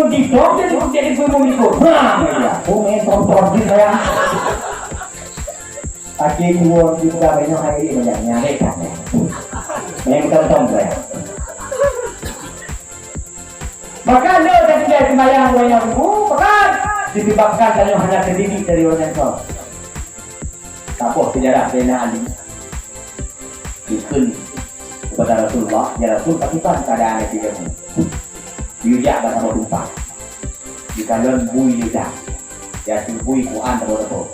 di dong jadi gue mau ikut. Ya, gue tonton saya. Akhirnya gue juga banyak hari ini banyak nyari kan. Yang tonton saya. Maka lo tadi dari sembahyang banyak pekan disebabkan kalau hanya terdiri dari orang tua. Tapo sejarah Sayyidina Ali dikun kepada Rasulullah, ya Rasul pasukan keadaan dia pun diujak bahasa tumpah di kalian bui juga ya bui Quran atau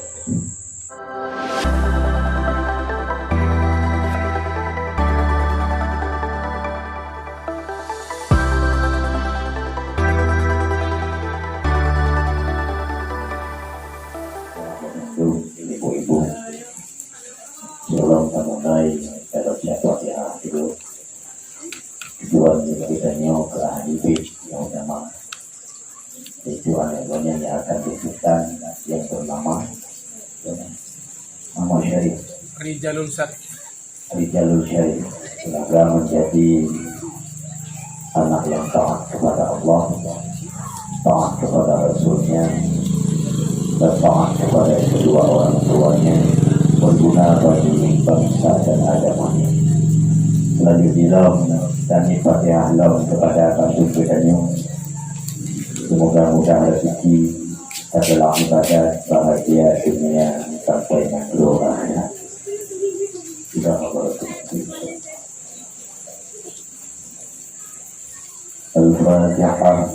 ibu-ibu sebelum memulai jadwal ya itu tujuan kita nyok ke ahli yang utama tujuan yang akan disebutkan yang bernama nama syarif Rijalul Syarif semoga menjadi anak yang taat kepada Allah, taat kepada Rasulnya, dan taat kepada kedua orang tuanya, berguna bagi bangsa dan agamanya. Selanjutnya dan Fatihah kepada Rasul Bedanya. Semoga rezeki adalah ibadah bahagia dunia sampai makhluk akhirat. Sudah Al-Fatihah.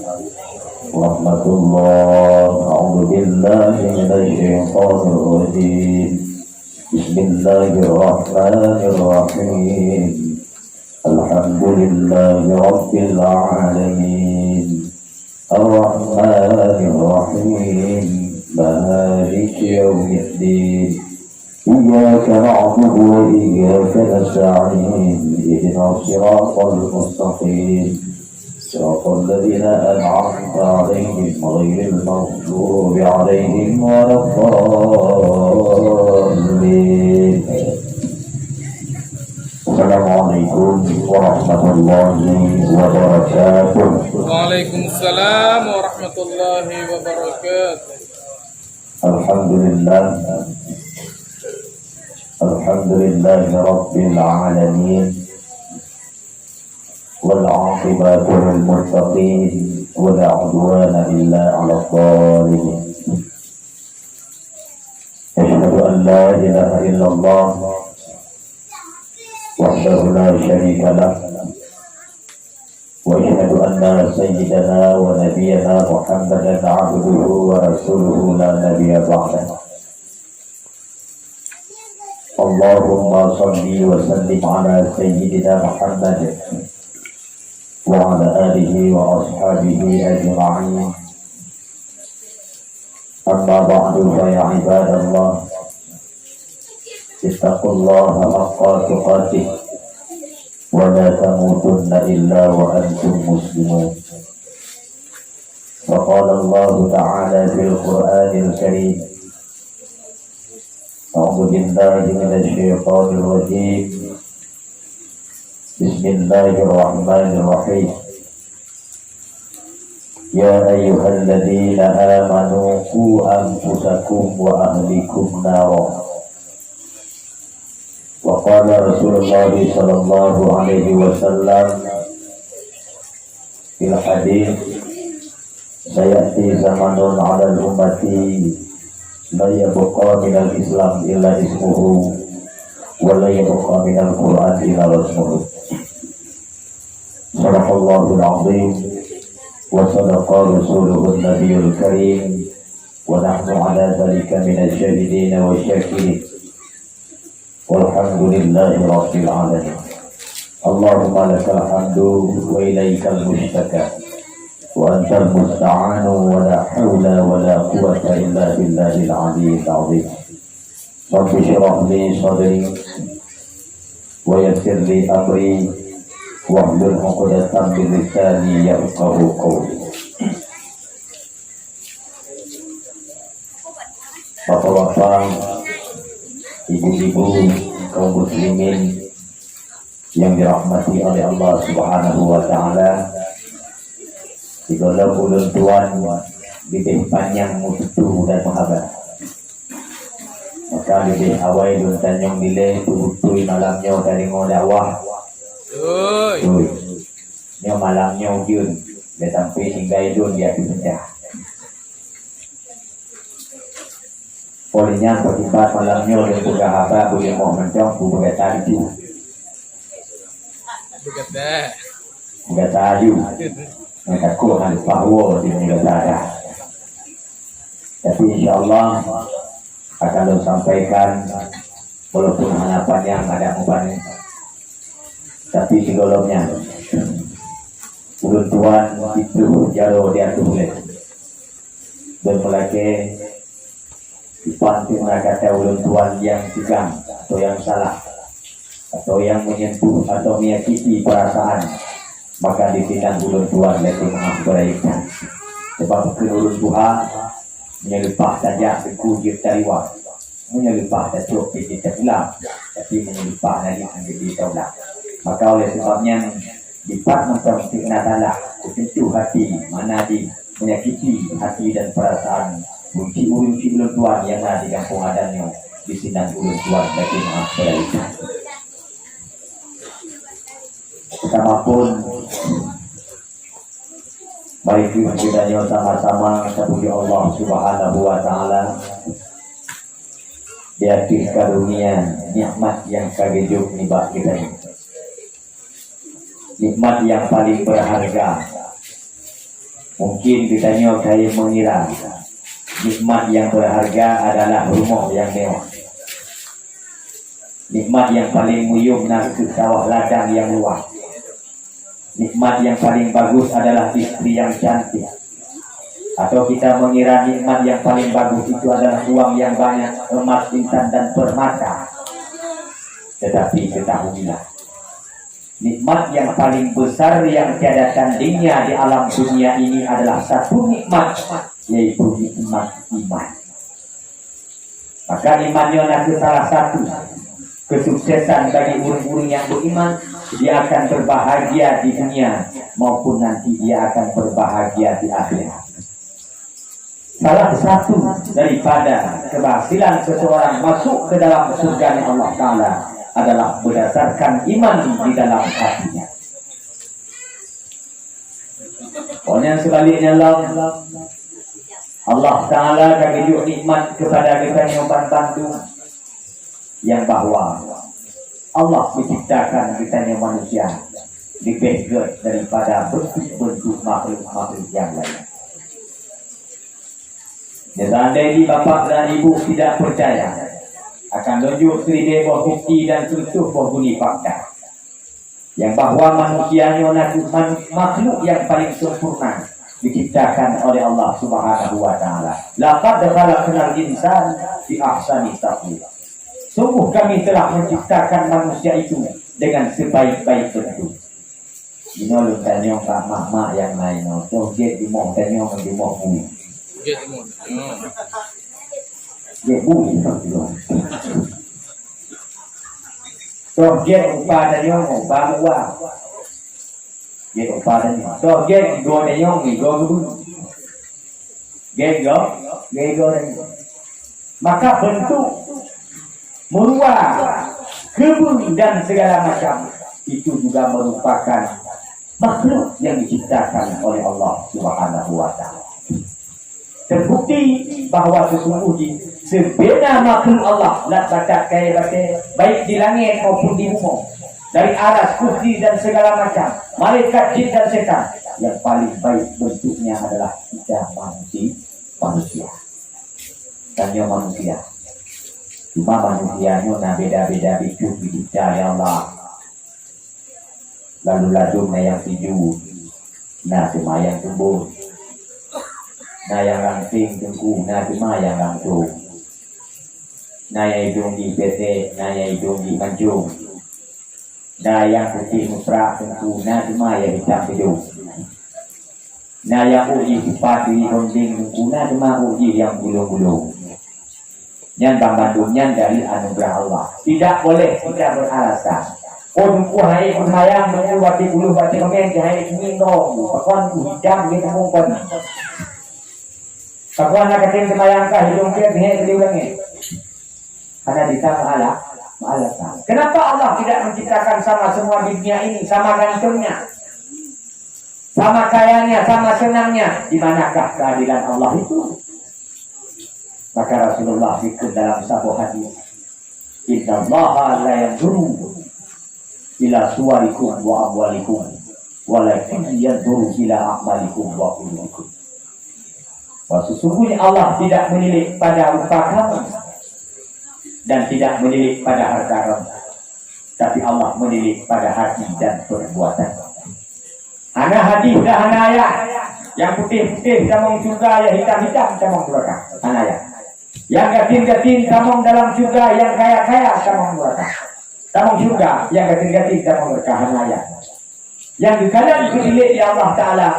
Rahmatullah. A'udzu billahi minasy syaithanir rajim. Bismillahirrahmanirrahim. Alhamdulillahi rabbil alamin. Ar-Rahmanir Rahim. Maliki yaumiddin. Iyyaka na'budu wa iyyaka nasta'in. Ihdinas siratal mustaqim. صراط الذين أنعمت عليهم غير المغضوب عليهم ولا الضالين. السلام عليكم ورحمة الله وبركاته. وعليكم السلام ورحمة الله وبركاته. الحمد لله رب العالمين والعاقبة للمتقين ولا عدوان إلا على الظالمين. أشهد أن لا إله إلا الله وحده لا شريك له، وأشهد أن سيدنا ونبينا محمدا عبده ورسوله لا نبي بعده. اللهم صل وسلم على سيدنا محمد وعلى آله وأصحابه أجمعين. أما بعد فيا عباد الله اتقوا الله حق تقاته ولا تموتن إلا وأنتم مسلمون. وقال الله تعالى في القرآن الكريم: أعوذ بالله من الشيطان الرجيم. بسم الله الرحمن الرحيم. يا أيها الذين آمنوا قوا أنفسكم وأهلكم نارا. وقال رسول الله صلى الله عليه وسلم في الحديث: سيأتي زمن على الأمة لا يبقى من الإسلام إلا اسمه ولا يبقى من القرآن إلا رسمه. صدق الله العظيم وصدق رسوله النبي الكريم ونحن على ذلك من الشاهدين والشاكرين والحمد لله رب العالمين. اللهم لك الحمد وإليك المشتكى وأنت المستعان ولا حول ولا قوة إلا بالله العلي العظيم. رب اشرح لي صدري ويسر لي أمري واحلل عقدة من لساني يفقهوا قولي. Bapak-bapak, ibu-ibu, kaum muslimin yang dirahmati oleh Allah Subhanahu wa taala. Digolong ulun tuan lebih panjang mutu dan sahabat. Maka lebih awal ulun tanyong nilai tutui malamnya dari ngodawah. Oi. Nyo malamnya yun. Dia sampai hingga itu dia dipecah. Olehnya bertibat malamnya dan buka haba boleh mau mencong buka tadi. Begitu. Buka tayu. Mereka kuhan bahwa di negara. Tapi insyaAllah akan lo sampaikan walaupun harapan yang ada umpamanya. Tapi segolongnya ulun tuan itu jauh dia tulis dan melaki dipanting kata ulun tuan yang tegang atau yang salah atau yang menyentuh atau menyakiti perasaan, maka ditindak ulun tuan lebih mengabarkan sebab ulun Tuhan menyelipah saja sekujur tariwah, menyelipah saja kita ulang, tapi menyelipah lagi menjadi taulah. Maka oleh sebabnya dipat memperhatikan adalah tentu hati mana di menyakiti hati dan perasaan bunyi ulun tuan yang ada di kampung adanya di sinang ulun tuan bagi mengabarkan. Kita pun baik kita sama-sama kepada Allah Subhanahu wa taala di atas karunia nikmat yang kagejuk nibak kita ini. Nikmat yang paling berharga. Mungkin kita kayak mengira nikmat yang berharga adalah rumah yang mewah. Nikmat yang paling muyung ke sawah ladang yang luas. Nikmat yang paling bagus adalah istri yang cantik. Atau kita mengira nikmat yang paling bagus itu adalah uang yang banyak, emas, intan, dan permata. Tetapi ketahuilah, nikmat yang paling besar yang tiada tandingnya di alam dunia ini adalah satu nikmat, yaitu nikmat iman. Maka imannya nanti salah satu kesuksesan bagi orang-orang yang beriman. Dia akan berbahagia di dunia maupun nanti dia akan berbahagia di akhirat. Salah satu daripada keberhasilan seseorang masuk ke dalam surga Allah Ta'ala adalah berdasarkan iman di dalam hatinya. Pokoknya sebaliknya Allah Ta'ala akan hidup nikmat kepada kita yang bantu yang bahwa Allah menciptakan kita yang manusia lebih baik daripada bentuk-bentuk makhluk-makhluk yang lain. Seandainya bapak dan ibu tidak percaya, akan tunjuk serida buah bukti dan seluruh buah bunyi fakta yang bahwa manusianya makhluk yang paling sempurna diciptakan oleh Allah Subhanahu wa taala. Laqad khalaqnal insana fi ahsani taqwim. Sungguh kami telah menciptakan manusia itu dengan sebaik-baik bentuk. Ini lu tanya Pak Mak yang lain, so get di mau tanya di mau bui. Get mo. Get bui so get upah tanya mau bawa. Get upah tanya. So get go tanya go bui. Get go tanya. Maka bentuk meruah, kebun dan segala macam itu juga merupakan makhluk yang diciptakan oleh Allah Subhanahu wa taala. Terbukti bahwa sesungguhnya sebenar makhluk Allah la bakat kaya baik di langit maupun di bumi, dari aras, kursi dan segala macam, malaikat, jin dan setan, yang paling baik bentuknya adalah kita manusia. Tanya manusia. Cuma manusianya beda-beda hidup cari Allah. Lalu yang tidur, cuma yang tumbuh, yang langsing tunggu, cuma yang langsung, yang hidung di PT, yang hidung di mancung, yang putih musra tunggu, cuma yang hitam hidung, yang uji sepati ronding tunggu, cuma uji yang gulung-gulung. Yang Bandungnya dari anugerah Allah. Tidak boleh kita beralasan Pun ku hai ku sayang mengu bati ulu bati kemen ke hai kini dong. Pakon ku hidang di tengung pun. Pakon nak keting semayang kah hidung dia ke diulangi. Karena di sana Allah. Kenapa Allah tidak menciptakan sama semua di dunia ini, sama gantungnya, sama kayanya, sama senangnya? Di manakah keadilan Allah itu? Maka Rasulullah ikut dalam sebuah hadis, Inna Allah la yanzuru ila suwarikum wa amwalikum walakin yanzuru ila a'malikum wa qulubikum. Sesungguhnya Allah tidak menilik pada rupa kamu dan tidak menilik pada harta kamu, tapi Allah menilik pada hati dan perbuatan. Ana hadis dah ayat yang putih-putih tamong surga, yang hitam-hitam tamong neraka. Ayat yang gatin-gatin tamong dalam surga, yang kaya-kaya tamong neraka. Tamong surga yang gatin-gatin tamong neraka. Ayat yang di kanan dipilih di Allah Ta'ala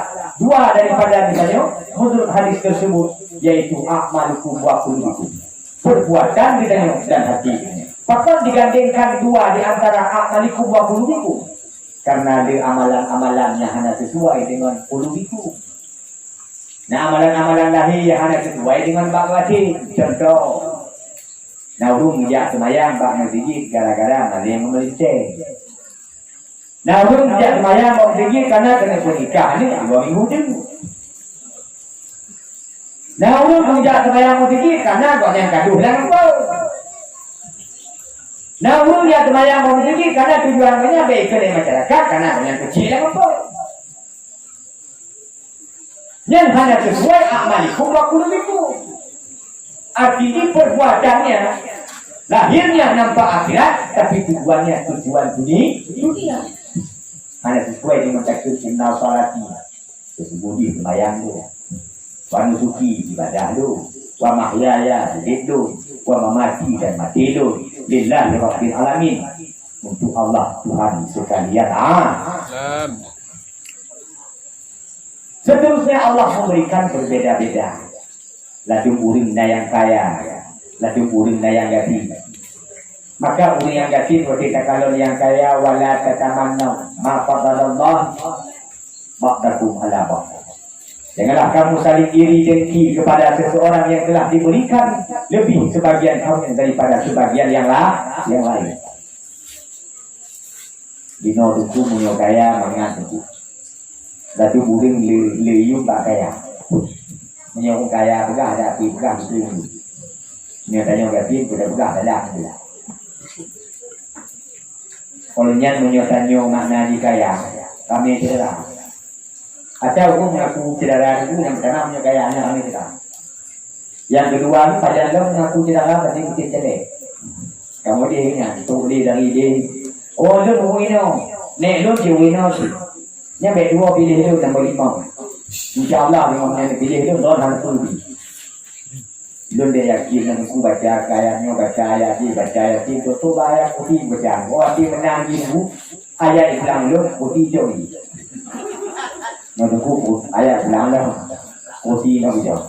dua daripada misalnya menurut hadis tersebut, yaitu a'malukum wa qulubukum, perbuatan di dan hati. Pakon digandengkan dua di antara a'malikum wa qulubukum, karena di amalan-amalannya hanya sesuai dengan qulubikum. Nah, amalan-amalan lahir yang hanya sesuai dengan batin. Contoh, naurung ya semayang bak masjid gara-gara ada yang melinceng. Naurung ya semayang bak masjid karena kena menikah ni 2 minggu dulu. Naurung ya semayang bak masjid karena kau yang gaduh dengan kau. Naurung ya semayang bak masjid karena tujuannya baik kepada masyarakat, karena kau yang kecil dengan kau. Yang hanya sesuai amalikum wa qulubikum. Artinya perbuatannya lahirnya nampak akhirat, tapi tujuannya tujuan dunia. Hanya sesuai dengan taksir innal salati, sesungguhnya sembahyang tu, wa nusuki ibadah tu, wa mahyaya hidup tu, wa mamati dan mati tu, lillahi rabbil alamin, untuk Allah Tuhan sekalian. Seterusnya Allah memberikan berbeda-beda. Ladung uring yang kaya, ladung uring yang yatim. Maka uring yang yatim berkata kalau yang kaya wala tatamannu ma fadalallah ba'dakum ala ba'd. Janganlah kamu saling iri dengki kepada seseorang yang telah diberikan lebih sebagian kamu daripada sebagian yang lain. Dino duku munyo kaya mangan duku. Datu buring liu tak kaya. Menyong kaya pegah ada api pegah liu. Nyatanya gatin sudah pegah ada api. Kalau nyan menyotanya makna di kaya, kami tidak. Atau aku mengaku tidak itu yang pertama punya kayanya kami tidak. Yang kedua pada lo mengaku tidak berarti kita jelek. Kamu dia ini tu dia dari dia. Oh lo buino, nek lo buino sih. Yang kedua pilih itu nombor 5. InsyaAllah dengan yang pilih itu don harus lebih. Don dia yakin dengan aku baca kayaknya baca ayat itu tu ayat putih baca. Oh dia menang ibu ayat Islam lo putih jauh. Menurutku ayat Islam lo putih nak jauh.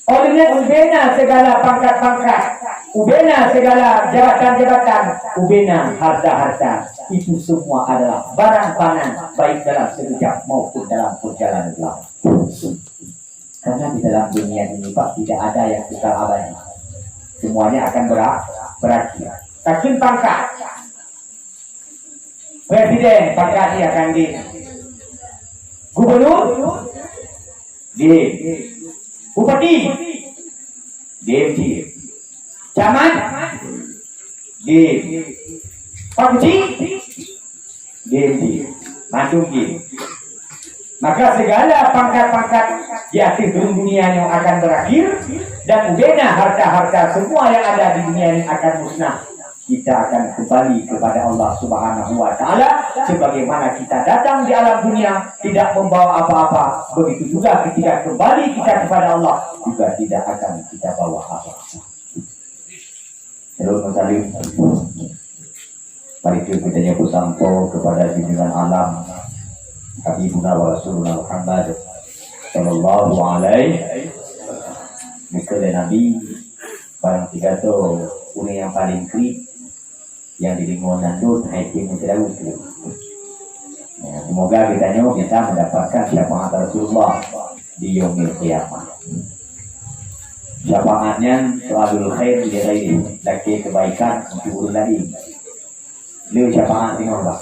Olehnya ubena segala pangkat-pangkat, ubena segala jabatan-jabatan, ubena harta-harta, itu semua adalah barang panan, baik dalam sekejap maupun dalam perjalanan lama. Karena di dalam dunia ini Pak tidak ada yang kekal abadi. Semuanya akan berakhir. Takkan pangkat. Presiden pangkatnya akan di gubernur, di Bupati, DMD, Camat, di Pak Kuci, DMD, Mantuki. Maka segala pangkat-pangkat di akhir dunia yang akan berakhir, dan ubena harta-harta semua yang ada di dunia ini akan musnah. Kita akan kembali kepada Allah Subhanahu wa Ta'ala sebagaimana kita datang di alam dunia tidak membawa apa-apa. Begitu juga ketika kembali kita kepada Allah juga tidak akan kita bawa apa-apa. Terus mensalim. Mari kita nyebut sampo kepada junjungan alam Habibuna wa Rasulullah Muhammad sallallahu alaihi wasallam. Nabi barang tiga tu yang paling klik yang di lingkungan itu haitim tidak utuh. Ya, semoga kita mendapatkan syafaat Rasulullah di yaumil qiyamah. Syafaatnya selalu khair di ghairi, laki kebaikan untuk orang lain. Beliau syafaat dengan Allah.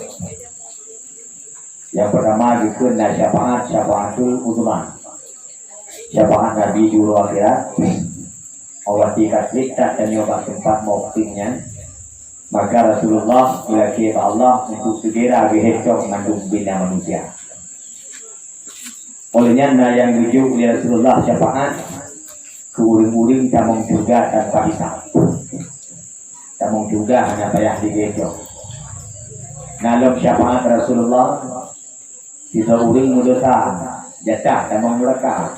Yang pertama dikenal syafaatul uzma. Syafaat Nabi di akhirat. Allah dikasih tak dan nyoba tempat mauqifnya. Maka Rasulullah dilaki Allah untuk segera berhijab mengandung bina manusia. Olehnya yang diujuk oleh Rasulullah syafaat keuring-uring tamong juga tanpa hisab. Tamong juga hanya payah digejo. Dalam syafaat Rasulullah kita uring mudosa jatah tamong neraka.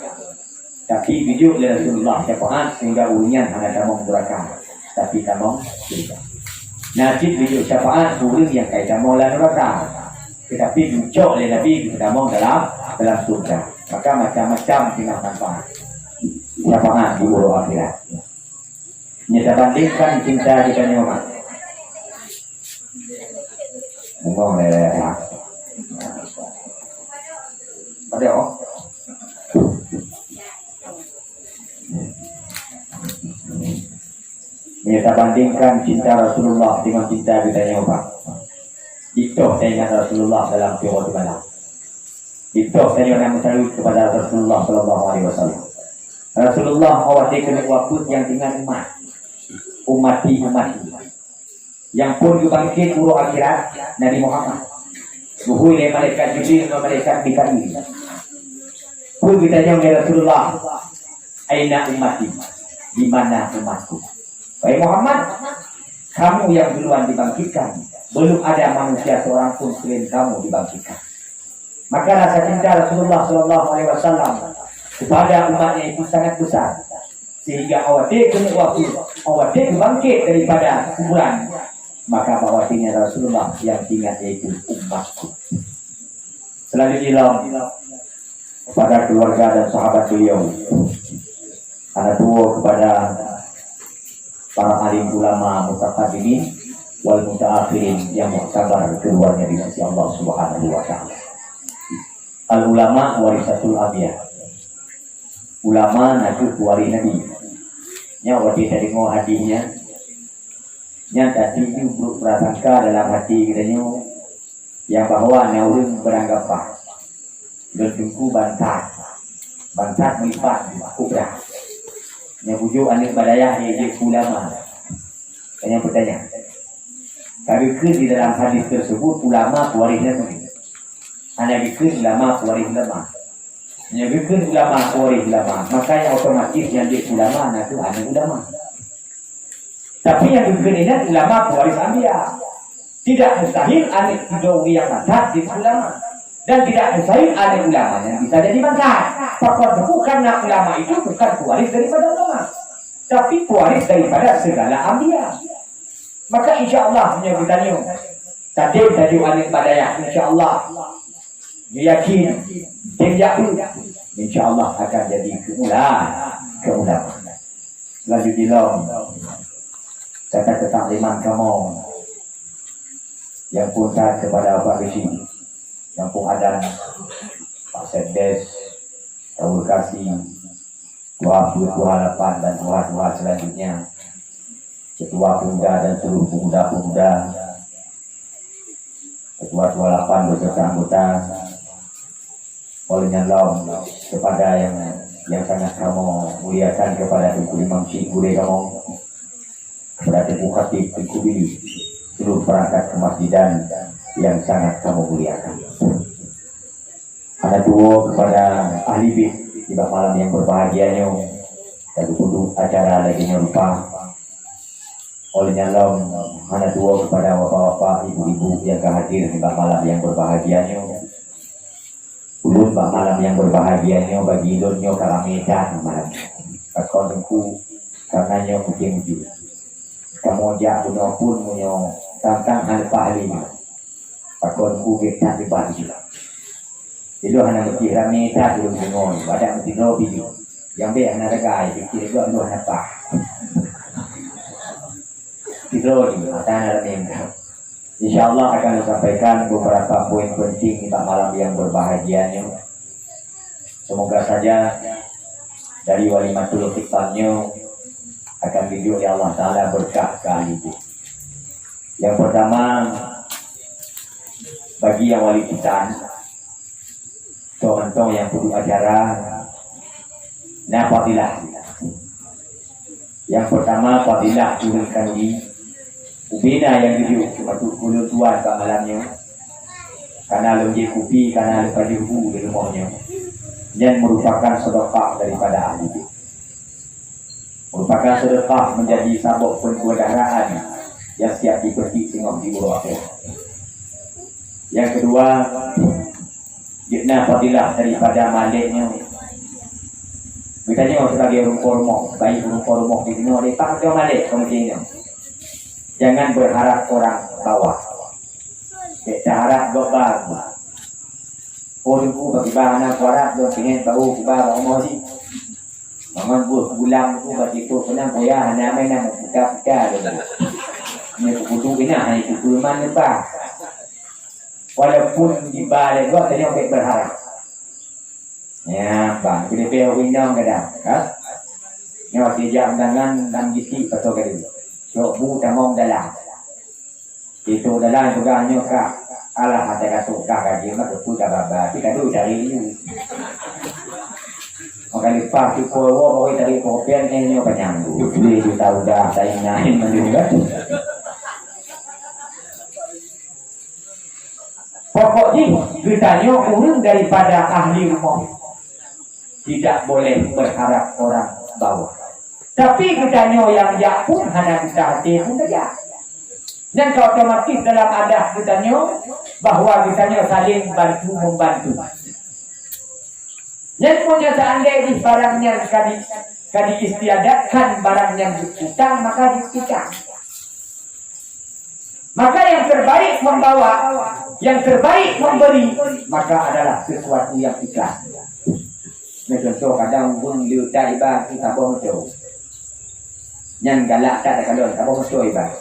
Tapi diujuk oleh Rasulullah syafaat sehingga uringnya hanya tamong neraka. Tapi tamong surga. Najib diujuk syafaat uring yang kait tamong neraka. Tetapi diujuk oleh Nabi kita tamong dalam surga. Maka macam-macam tinggal manfaat. Syafaat di buru akhirat. Kita bandingkan cinta kita nyoba. Ngomong ya. Ada oh. Kita bandingkan cinta Rasulullah dengan cinta kita nyoba. Itu dengan Rasulullah dalam teori malam. Itu yang mencari kepada Rasulullah Sallallahu Alaihi Wasallam. Rasulullah awatikan waktu yang tinggal umati. Yang pun dibangkit guru akhirat Nabi Muhammad. Buhui oleh malaikat Jibril dan malaikat Mikail. Pun ditanya oleh Rasulullah, aina umati? Di mana umatku? Wahai Muhammad, kamu yang duluan dibangkitkan. Belum ada manusia seorang pun selain kamu dibangkitkan. Maka rasa cinta Rasulullah Sallallahu Alaihi Wasallam kepada umatnya itu sangat besar, sehingga awati bangkit daripada kuburan. Maka bawatinya Rasulullah yang ingat yaitu umatku. Selanjutnya kepada keluarga dan sahabat beliau, anak tua kepada para alim ulama mutaqaddimin wal mutaakhirin yang muktabar keduanya di sisi Allah Subhanahu wa taala. Al ulama warisatul abiyah. Ulama najib wari Nabi. Nya wadi tadi ngo hadinya. Nya tadi itu prasangka dalam hati kita yang bahwa naurun beranggapan bertungku bantat melipat kubra. Nya bujuk anak badayah dia ulama. Kanya bertanya. Tapi di dalam hadis tersebut ulama waris Nabi. Hanya bikin ulama waris ulama. Hanya bikin ulama waris ulama. Makanya otomatis yang di ulama itu anak ulama. Tapi yang bikin ini ulama waris anbiya. Tidak mustahil anak hiduri yang mantat di ulama. Dan tidak mustahil anak ulama yang bisa jadi mantat. Faktor bukan ulama itu bukan waris daripada ulama. Tapi waris daripada segala anbiya. Maka insya Allah punya bertanya. Tadi anak badayah insya Allah. Yakin tidak insya Allah akan jadi keulamaan. Selanjutnya kata ketakliman kamu yang pun taat kepada Pak Bisi, yang pun ada Pak Sekdes, Taul Kasih, Tua Harapan dan Tua selanjutnya, Ketua Pemuda dan seluruh pemuda-pemuda, Ketua 28 beserta anggota. Olehnya Allah kepada yang sangat kamu muliakan, kepada Tuku Imam Syekh Gure kamu, kepada Tuku Khatib, Tuku Bili, seluruh perangkat kemasjidan yang sangat kamu muliakan. Ada dua kepada ahli bis di malam yang berbahagianya, dan kudu acara lagi lupa. Olehnya Allah ada dua kepada bapak-bapak, ibu-ibu yang hadir di malam yang berbahagianya. Ulun malam yang berbahagianya bagi idonyo kalamedan malam. Kakonku karenanya mungkin juga. Kamu jak punya pun punya tentang hal pahli. Kakonku kita dibagi. Itu hanya mesti rameta dulu dengan pada mesti robi. Yang be anak gay dikira gua lu apa. tidur ni mata dalam. InsyaAllah akan disampaikan beberapa poin penting pada malam yang berbahagianya. Semoga saja dari walimatul khitamnya akan dididik oleh Allah Ta'ala berkah kali itu. Yang pertama, bagi yang wali kita, teman-teman yang kudu acara, nah fadilah. Yang pertama, fadilah turunkan di ubina yang dididik cuma kudu tuan pada malamnya. Karena lebih kopi, karena lebih hubu di rumahnya. Yang merupakan sedekah daripada ahli itu. Merupakan sedekah menjadi sabuk pengudaraan yang siap dipetik tengok di bawah akhir. Yang kedua, jika fadilah daripada maliknya. Bertanya sebagai rumah, baik rumah di sini oleh tak ada malik kemudian. Jangan berharap orang bawah. Kita harap gobal. Orangku bagi bahan suara dia pengen tahu kubah mau sih. Mangan buat bulan tu bagi tu senang koya hanya main nak buka dia. Ni kudu kena hai kudu mana bah. Walaupun di balik gua tadi orang berharap. Ya, bang, kita pergi window kadang, kan? Ni waktu jam tangan dan gigi betul kali. Sok bu tamong dalam. Itu dalam juga nyoka. Allah hati kata kaji maka sudah baba. Kita dulu dari ini. Maka lipat si kowo kau dari kopian ini nyoka nyanggu. Beli juta udah saya naik menduga. Pokoknya ditanya urung daripada ahli rumah. Tidak boleh berharap orang bawah. Tapi ditanya yang ya pun hanya kita hati pun saja. Dan kalau otomatis dalam adat ditanya bahwa ditanya saling bantu membantu. Dan punya seandainya barangnya kadi istiadatkan barang yang diutang maka diutang. Maka yang terbaik membawa, yang terbaik memberi, maka adalah sesuatu yang ikhlas. Contoh kadang pun liutai ibang kita bohong tu. Yang galak tak kalau tak bohong tu ibang.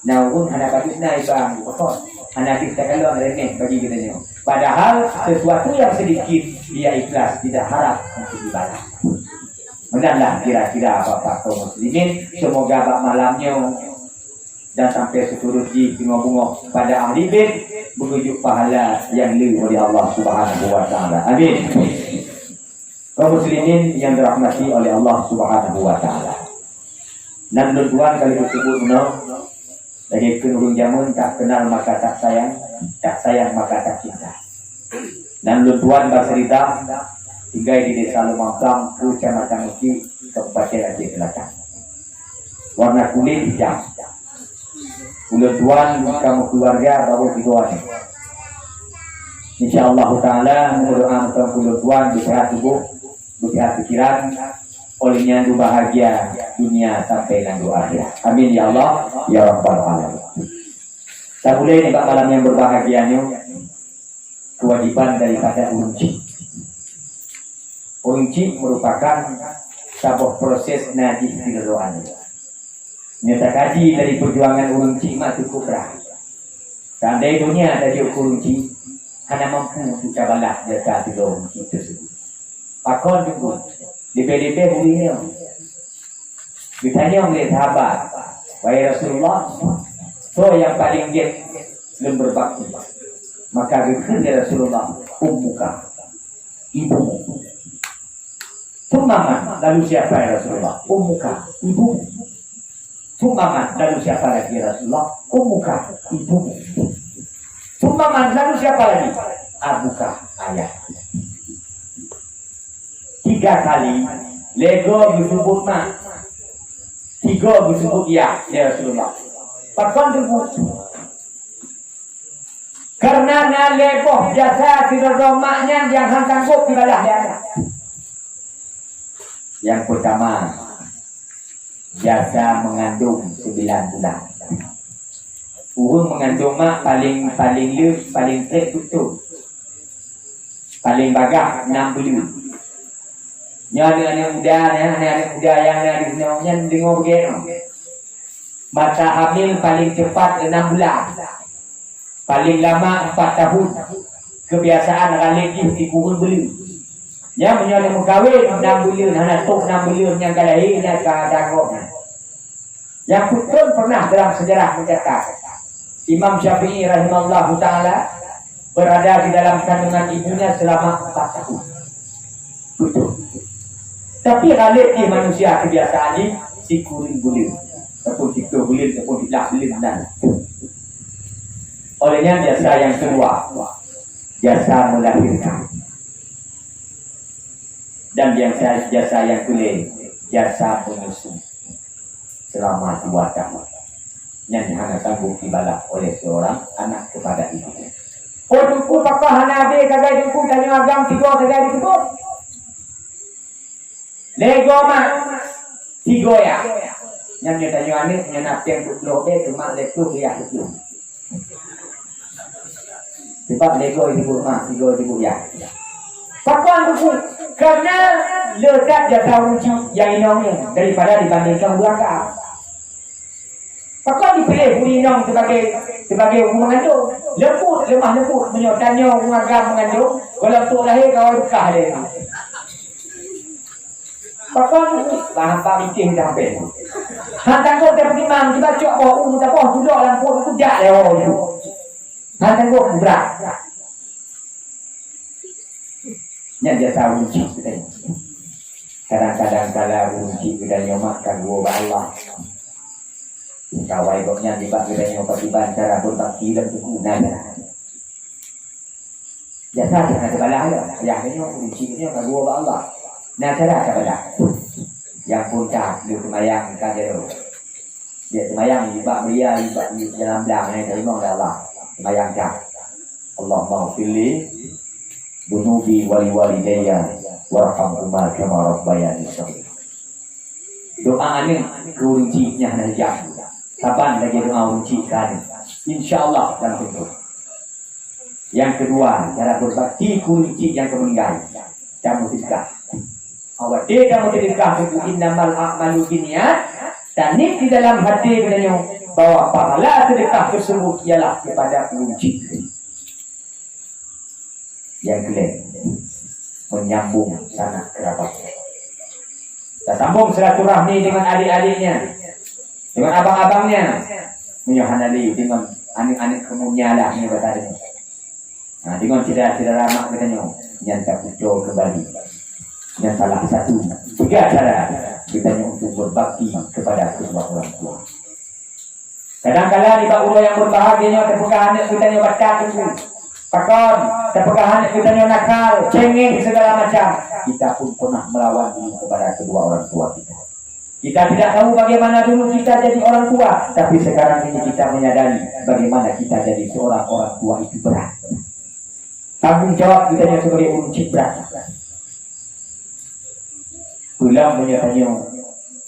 Nah pun anak kaki naik ibang, betul. Anak kita kalau remeh bagi kita ni. Padahal sesuatu yang sedikit dia ikhlas, tidak harap untuk dibalas. Benarlah kira-kira apa-apa kaum muslimin. Semoga bab malamnya dan sampai seturut di bunga-bunga pada ahli bait menuju pahala yang limpah oleh Allah Subhanahu wa taala. Amin. Kaum muslimin yang dirahmati oleh Allah Subhanahu wa taala. Dan tuan kali disebut dari kenurung jamun tak kenal maka tak sayang maka tak cinta. Dan tuan bercerita tinggal di desa Lumangkang, Kecamatan Muki, Kabupaten Aceh Selatan. Warna kulit hijau. Tuan kamu keluarga baru tuan. Insyaallah taala mendoakan tuan sehat tubuh, sehat pikiran, olehnya du bahagia dunia sampai dan akhirat. Amin ya Allah ya rabbal alamin. Tak boleh nih malam yang berbahagianya kewajiban daripada unci. Unci merupakan sebuah proses najis di rohani. Nyata kaji dari perjuangan unci mak cukup berat. Seandainya dunia dari unci hanya mampu untuk balas jasa di unci tersebut. Pakon juga di PDP bunyinya. Ditanya oleh sahabat, wahai Rasulullah, so yang paling giat dan berbakti. Maka berkata Rasulullah, ummuka, ibumu. Sumbangan, lalu siapa ya Rasulullah? Ummuka, ibumu. Sumbangan, lalu siapa lagi Rasulullah? Ummuka, ibumu. Sumbangan, lalu siapa lagi? Abuka, ayah. 3 kali lego disebut mak, 3 disebut ya Rasulullah. Pakon disebut karena nalego jasa tidak romaknya yang sanggup dibalas dia. Yang pertama jasa mengandung 9 bulan. Urung mengandung mak paling trek betul. Paling bagah 6 bulan. Anak muda yang ada di sini dengar begitu. Masa hamil paling cepat 6 bulan. Paling lama 4 tahun. Kebiasaan ralik di kurun beli. Yang menyala mengkawin 6 bulan, hanya tok 6 bulan yang kalahirnya ke dagoknya. Yang betul pernah dalam sejarah mencatat Imam Syafi'i rahimahullah ta'ala berada di dalam kandungan ibunya selama 4 tahun. Betul. Tapi ralik di manusia kebiasaan ini si kuring bulan. Ataupun 3 bulan, ataupun 3 bulan dan olehnya jasa yang kedua, jasa melahirkan. Dan jasa yang kedua, jasa menyusu selama 2 tahun. Yang hanya sanggup dibalak oleh seorang anak kepada ibu. Oh, tuku pakah hanabe kagak tuku tanya agam 3 kagak disebut. Lego mah 3 ya. Yang dia tanya anik nyenap yang lobe cuma lektu ya itu. Cepat lego ibu mah 3 ibu ya. Pakuan buku karena letak jasa uji yang inongnya daripada dibandingkan belakang. Pakuan dipilih budi inong sebagai mengandung. Lembut, lemah lembut menyotanya agam mengandung. Kalau tu lahir kau bekah dia. Pakuan buku bahan mikir dah habis. Hantar kau dapat imam kita cok bawa tak bawa sudah lampu tu jak dia. Hantar kau berat. Yang jasa uji kita ni. Kadang-kadang kala uji kita nyomakkan dua Allah. Kawai koknya dibak kita nyomak cara berbakti dan berguna. Jasa jangan sebalah ya. Yang ini uji ini kan dua Allah. Nah cara sebalah. Yang puncak di semayang kan dia. Dia semayang dibak beria dibak di dalam belang ni dari mana Allah. Semayang cak. Allah mau pilih dunubi wali-walidayya warhamhuma kama rabbayani shaghira. Doa ini kuncinya najah. Kapan lagi doa kunci kan? Insyaallah dan betul. Yang kedua, cara berbakti kunci yang kemeninggal. Kamu tidak. Awak dia kamu tidak itu innamal a'malu binniyat. Dan ini di dalam hati beliau bahwa pahala sedekah tersebut ialah kepada kunci. Yang kelima menyambung sanak kerabat. Kita sambung silaturahmi dengan adik-adiknya, dengan abang-abangnya, menyohan Ali dengan anik-anik kemunya lah ini kata dia. Nah, dengan tidak ramah katanya, yang tak pucuk kembali. Yang salah satu 3 cara kita untuk berbakti kepada kedua orang tua. Kadang-kadang di bawah yang berbahagianya terbuka anak kita baca itu. Pakon, terpegahan kita nakal, cengeng segala macam. Kita pun pernah melawan diri kepada kedua orang tua kita. Kita tidak tahu bagaimana dulu kita jadi orang tua, tapi sekarang ini kita menyadari bagaimana kita jadi seorang orang tua itu berat. Tanggung jawab kita sebagai kunci berat. Pulang menyertanya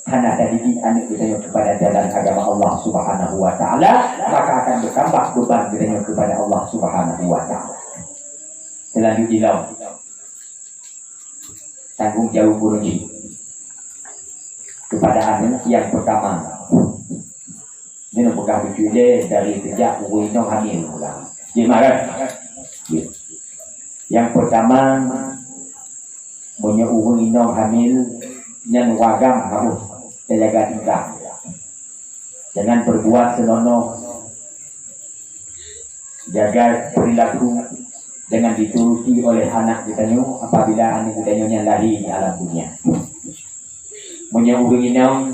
anak dan didik anak kita kepada jalan agama Allah Subhanahu wa taala, maka akan bertambah beban kita kepada Allah Subhanahu wa taala. Selanjutnya tanggung jawab kunci kepada anak yang pertama. Ini bukan bicara dari sejak Winong hamil pulang. Gimana? Yang pertama punya Winong hamil yang wagam harus jaga tingkah. Jangan berbuat senonoh. Jaga perilaku dengan dituruti oleh anak kita apabila anak kita yang lahir di alam dunia. Menyambung inau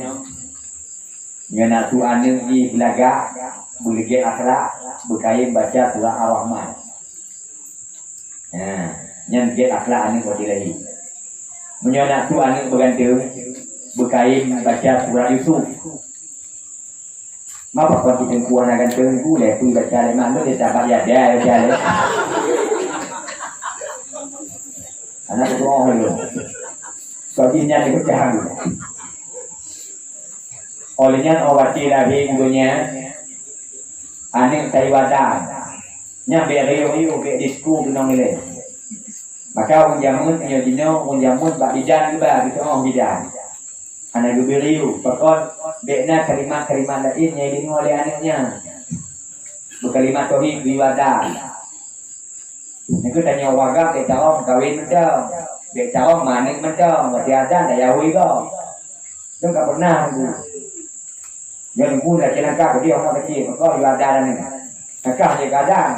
nyanatu anak di belaga boleh akhlak berkait baca surah Ar-Rahman. Nah, yang dia akhlak anak boleh lahir. Menyatu anak bergantung berkait baca surah Yusuf. Mapa kau kita puan akan tunggu le pun baca le mana dia tak bayar dia baca le. Anak tu orang tu. Kau dia ni baca dulu. Olehnya awak lagi dunia anak Taiwan. Nya beri yo ke disku binong le. Maka unjamun punya dino unjamun bak bidan juga gitu orang bidan. Anak guberiu, pakon bekna kalimat-kalimat lain yang didengar oleh anaknya. Berkalimat tauhid ibadah. Nego tanya warga ke cawang kawin macam, ke cawang manik macam, wati azan dah yahui kau. Dia tak pernah tu. Yang pun dah celaka dia orang kecil, kau ibadah ni. Nakah je kadang.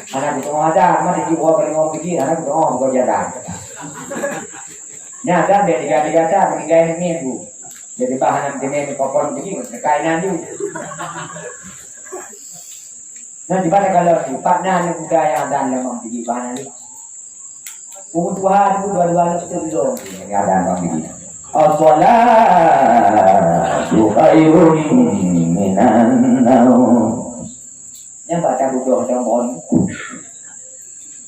Anak tu orang ada, mati jiwa kalau orang kecil, anak tu orang kau jadah. Nya dan dia tiga-tiga tak meninggal minggu. Jadi bahan nanti ni kokon begini, kainan tu. Nanti pada kalau Pak Nan budaya dan lemah begini bahan ni. Umur Tuhan itu dua-dua itu dulu. Ini ada lemah begini. As-salatu khairun minan naum. Yang baca buku macam bon.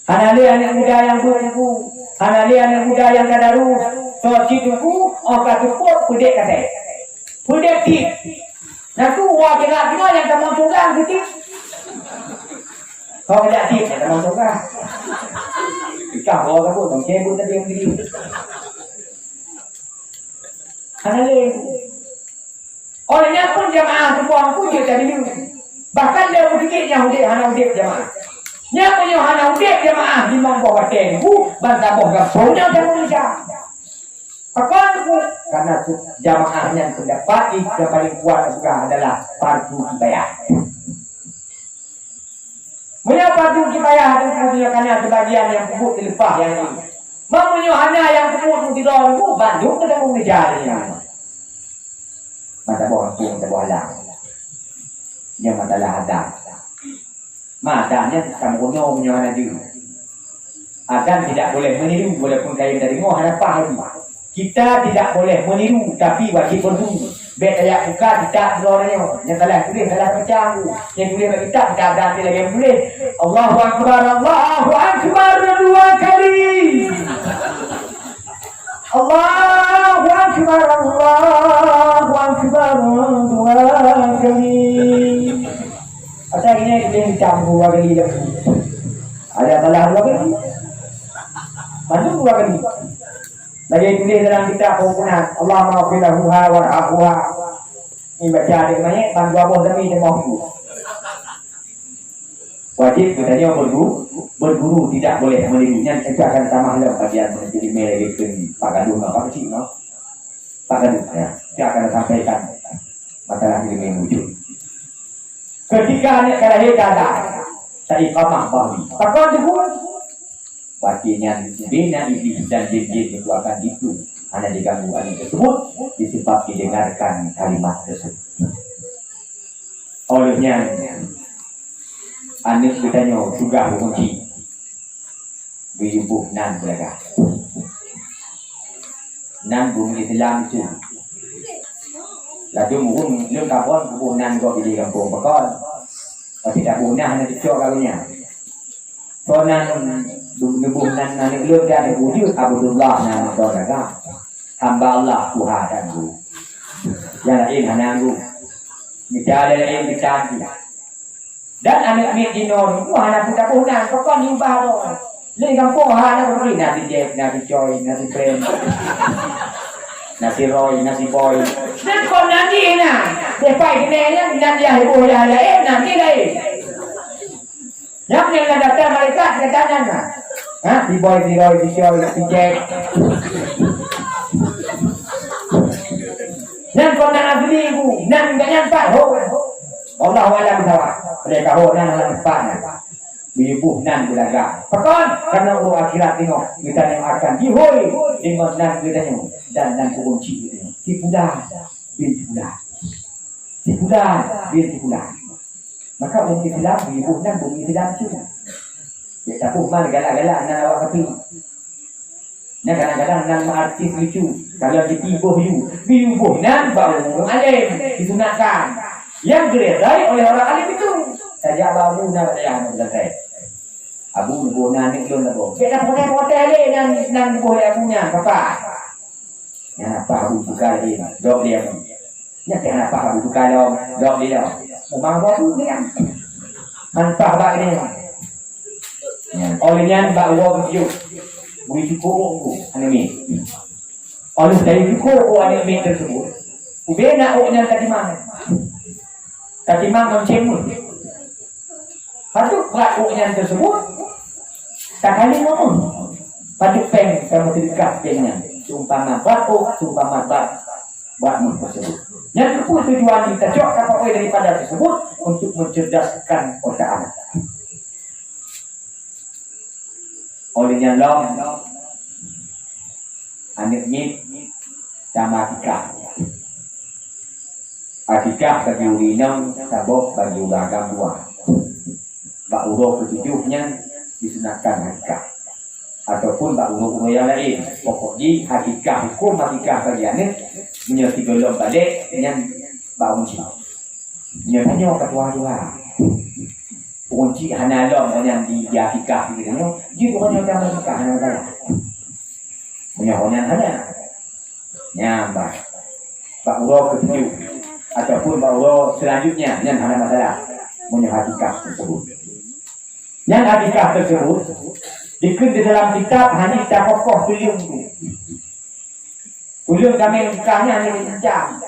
Hanali anak muda yang beribu, hanali anak muda yang kadaru, so ciduku, katuput pudek kate, pudek tip. Naku wakil lagi yang tamang tunggang gitu. Kau tidak tip, yang tamang tunggang. Ikan bawa kaput, dong cebut tadi yang begini. Hanali, olehnya pun jamaah semua pun dia jadi dulu. Bahkan dia sedikit yang udik, anak udik jamaah. Nya punya anak udik jamaah di monggo tengu bantah boga punya Indonesia. Pakon ku karena jamaahnya pendapat yang paling kuat juga adalah fardu kifayah. Punya fardu kifayah itu punya karena sebagian yang kubut dilepah yang ini. Mempunyai anak yang kubut di dalam ku Bandung kita mau ngejarnya. Mata boga pun kita bola. Yang masalah ada. Madanya kamu no menyohana diri. Adan tidak boleh meniru walaupun kaya dari ngoh ada paham. Kita tidak boleh meniru tapi wajib berguru. Bet ayat buka tidak berorangnya. Yang salah tulis salah pecah. Yang tulis bagi kita ada lagi yang tulis. Allahu Akbar, Allahu Akbar dua kali. Allahu Akbar, Allahu Akbar dua kali. Asal ini dia campur dua kali dah. Ada salah dua kali. Masuk dua kali. Lagi tulis dalam kitab pengukuran Allah maghfirlahu warhamha. Ini baca ada banyak bantu abah demi dia mahu. Wajib katanya berguru tidak boleh menirunya. Itu akan sama halnya kajian menjadi melekin Pak Gadung apa sih no? Pak Gadung ya. Dia akan sampaikan masalah ini wujud. Ketika anak kalahir ada, saya iqamah bawi. Pakon dikut. Wakilnya bina iblis dan jin-jin itu akan itu. Hanya diganggu anak tersebut, disebab didengarkan kalimat tersebut. Olehnya, anak bertanya juga kunci. Biyubuh nan belaga. Nan bumi Islam itu. Lalu mungkin lương carbon bunan kau pilih kampung pakon, kalau tidak bunan nanti cok kalinya. Soalnya bunan nanti lương dia ada wujud Abdullah nama doraga, hamba Allah Tuhan dan bu. Yang lain hanya bu, bicara lain bicara. Dan anak-anak jinon, anak kita bunan pakon himbah dong. Lương kampung hanya beri nanti Jack, nanti Joy, nanti Friend. Nasi Roy, nasi Boy. Dan kau nanti na, depai kenanya nanti heboh dah nanti lagi. Yang nak datang mereka katanya na, si Boy, si Roy, si Joy, si Jack. Dan kau nak beli ibu, nan tak nyampak ho. Allah wala bersawa. Mereka ho nan nampak. Ibu nan belaga. Pakon karena orang akhirat tengok kita yang akan dihoi dengan nan kita yang dan kunci kita. Tipudah bin tipudah. Tipudah bin tipudah. Maka orang Islam ibu nan bumi Islam itu. Ya tapi mana galak-galak nan awak kaki. Nah kadang-kadang nan artis lucu. Kalau ditibuh you, biubuh nan bau alim disunatkan. Yang geredai oleh orang alim itu. Saja babu nak yang selesai. Abu nubuh nani lon nabo. Kita pote-pote le nan nubuh abunya apa? Ya apa abu suka dia. Dok dia. Ya kenapa abu suka dok dia. Memang babu ni kan. Mantap bak ni. Ya, olehnya bak wo begitu. Bui cukup ane ni. Oleh dari itu orang yang tersebut, ubena orang tadi mana? Tadi mana mencemur? Patut berat orang tersebut, tak kali ngomong. Patut peng kamu terikat dengan seumpama berat, seumpama beratmu tersebut. Yang kedua tujuan kita cok apa daripada tersebut untuk mencerdaskan otak anak. Olehnya long anak ni sama akikah bagi ulinang sabok bagi uragam buah. Bak uruh ketujuhnya disunatkan akikah ataupun bak uruh yang lain. Pokoknya akikah hukum akikah bagi anak menyerti golong balik dengan bak unci. Nyatanya ketua-tua kunci hana long yang di akikah gitu no. Jadi orang yang akikah hana salah. Punya orang hana. Nyambah. Bak uruh ketujuh ataupun bak uruh selanjutnya yang hana masalah. Punya akikah tersebut. Yang akikah tersebut dikut di dalam kitab hanya kita kokoh tuliung tu. Tuliung kami nikahnya hanya jam.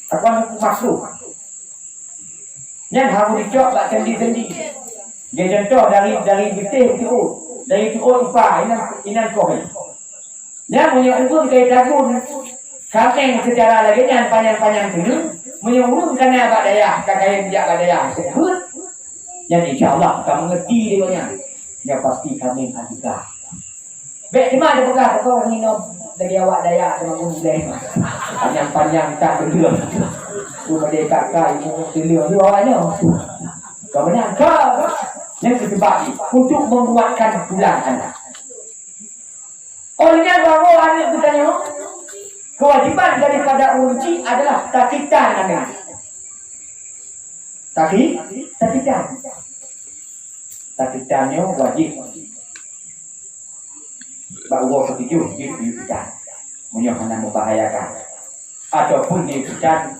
Akan masuk. Yang harus dicok tak sendi-sendi. Dia contoh dari betul tu, dari tu upah inan kohai. Yang menyebut kait dagun, kakeng secara lagi yang panjang-panjang tu, menyebut kerana abad daya, kakek bijak daya sebut. Yang insyaAllah kamu ngerti dia banyak. Yang pasti kami akikah. Baik, di mana dia kau minum dari awak daya dengan boleh. Panjang-panjang tak berdua. Tu pada kakak ibu selia tu awaknya. Kau benar kau. Yang kedua untuk membuatkan pulang anak. Olehnya bahawa anak bertanya, kewajiban daripada unci adalah takitan anak. Takitan. Takitannya wajib. Bahawa ketujuh diujikan. Menyokong membahayakan. Ataupun diujikan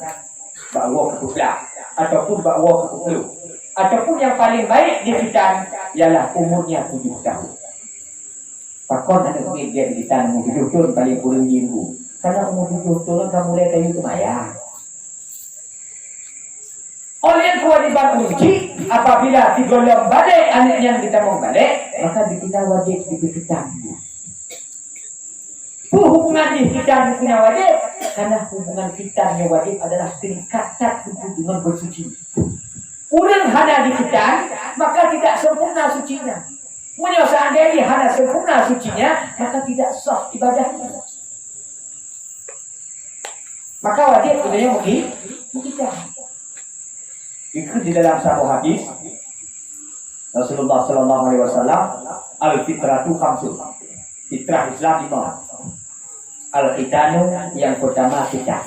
bahawa ketulak. Ataupun bahawa ketuluk. Ataupun yang paling baik diujikan ialah umurnya 7 tahun. Pakon anak dia diujikan umur 7 tahun paling kurang minggu. Karena umur 7 tahun kamu mulai kayu kemayang. Oleh kewajiban uji apabila digolong balik anak yang kita mau balik, maka kita wajib dibersihkan. Hubungan kita punya wajib karena hubungan kita yang wajib adalah tingkatan hubungan bersuci. Orang hana dikitan maka tidak sempurna sucinya. Menyusahan diri hana sempurna sucinya maka tidak sah ibadahnya. Maka wajib sebenarnya kita. Ikut di dalam satu hadis Rasulullah sallallahu alaihi wasallam, al-fitratu khamsun. Fitrah Islam 5. Al-khitanu yang pertama kita.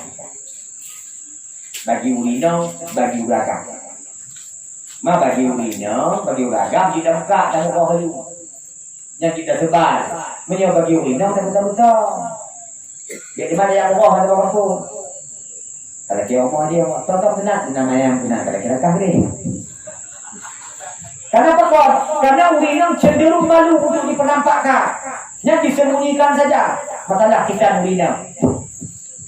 Bagi ulino, bagi uragam. Bagi ulino, bagi uragam kita buka dan buka halu. Yang kita sebar. Menyo bagi ulino dan betul-betul. Jadi mana yang Allah ada apa-apa. Kalau dia omong dia contoh benar nama yang benar kalau kira kahri. Kenapa kau? Karena urinam cenderung malu untuk dipenampakkan. Yang disembunyikan saja. Makalah kita urinam.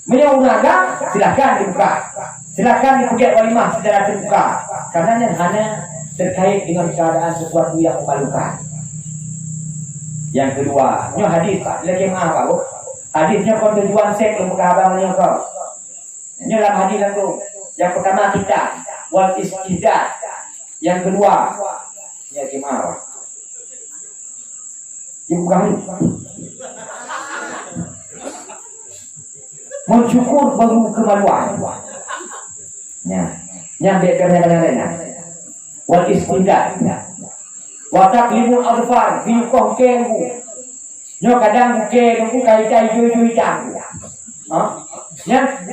Menyuragam silakan dibuka. Silakan dipuji walimah secara terbuka. Karena yang hanya terkait dengan keadaan sesuatu yang memalukan. Yang kedua, nyo hadis lagi apa bu? Hadisnya kau tujuan sek membuka abangnya kau. Ini dalam hadis itu. Yang pertama kita wal istidad. Yang kedua ya gimana? Ibrahim mencukur baru kemaluan. Yang bekerja dengan wal istidad. Wa taqlimul adfar bi qahkengu. Nyo kadang buke kai jui jang. Yang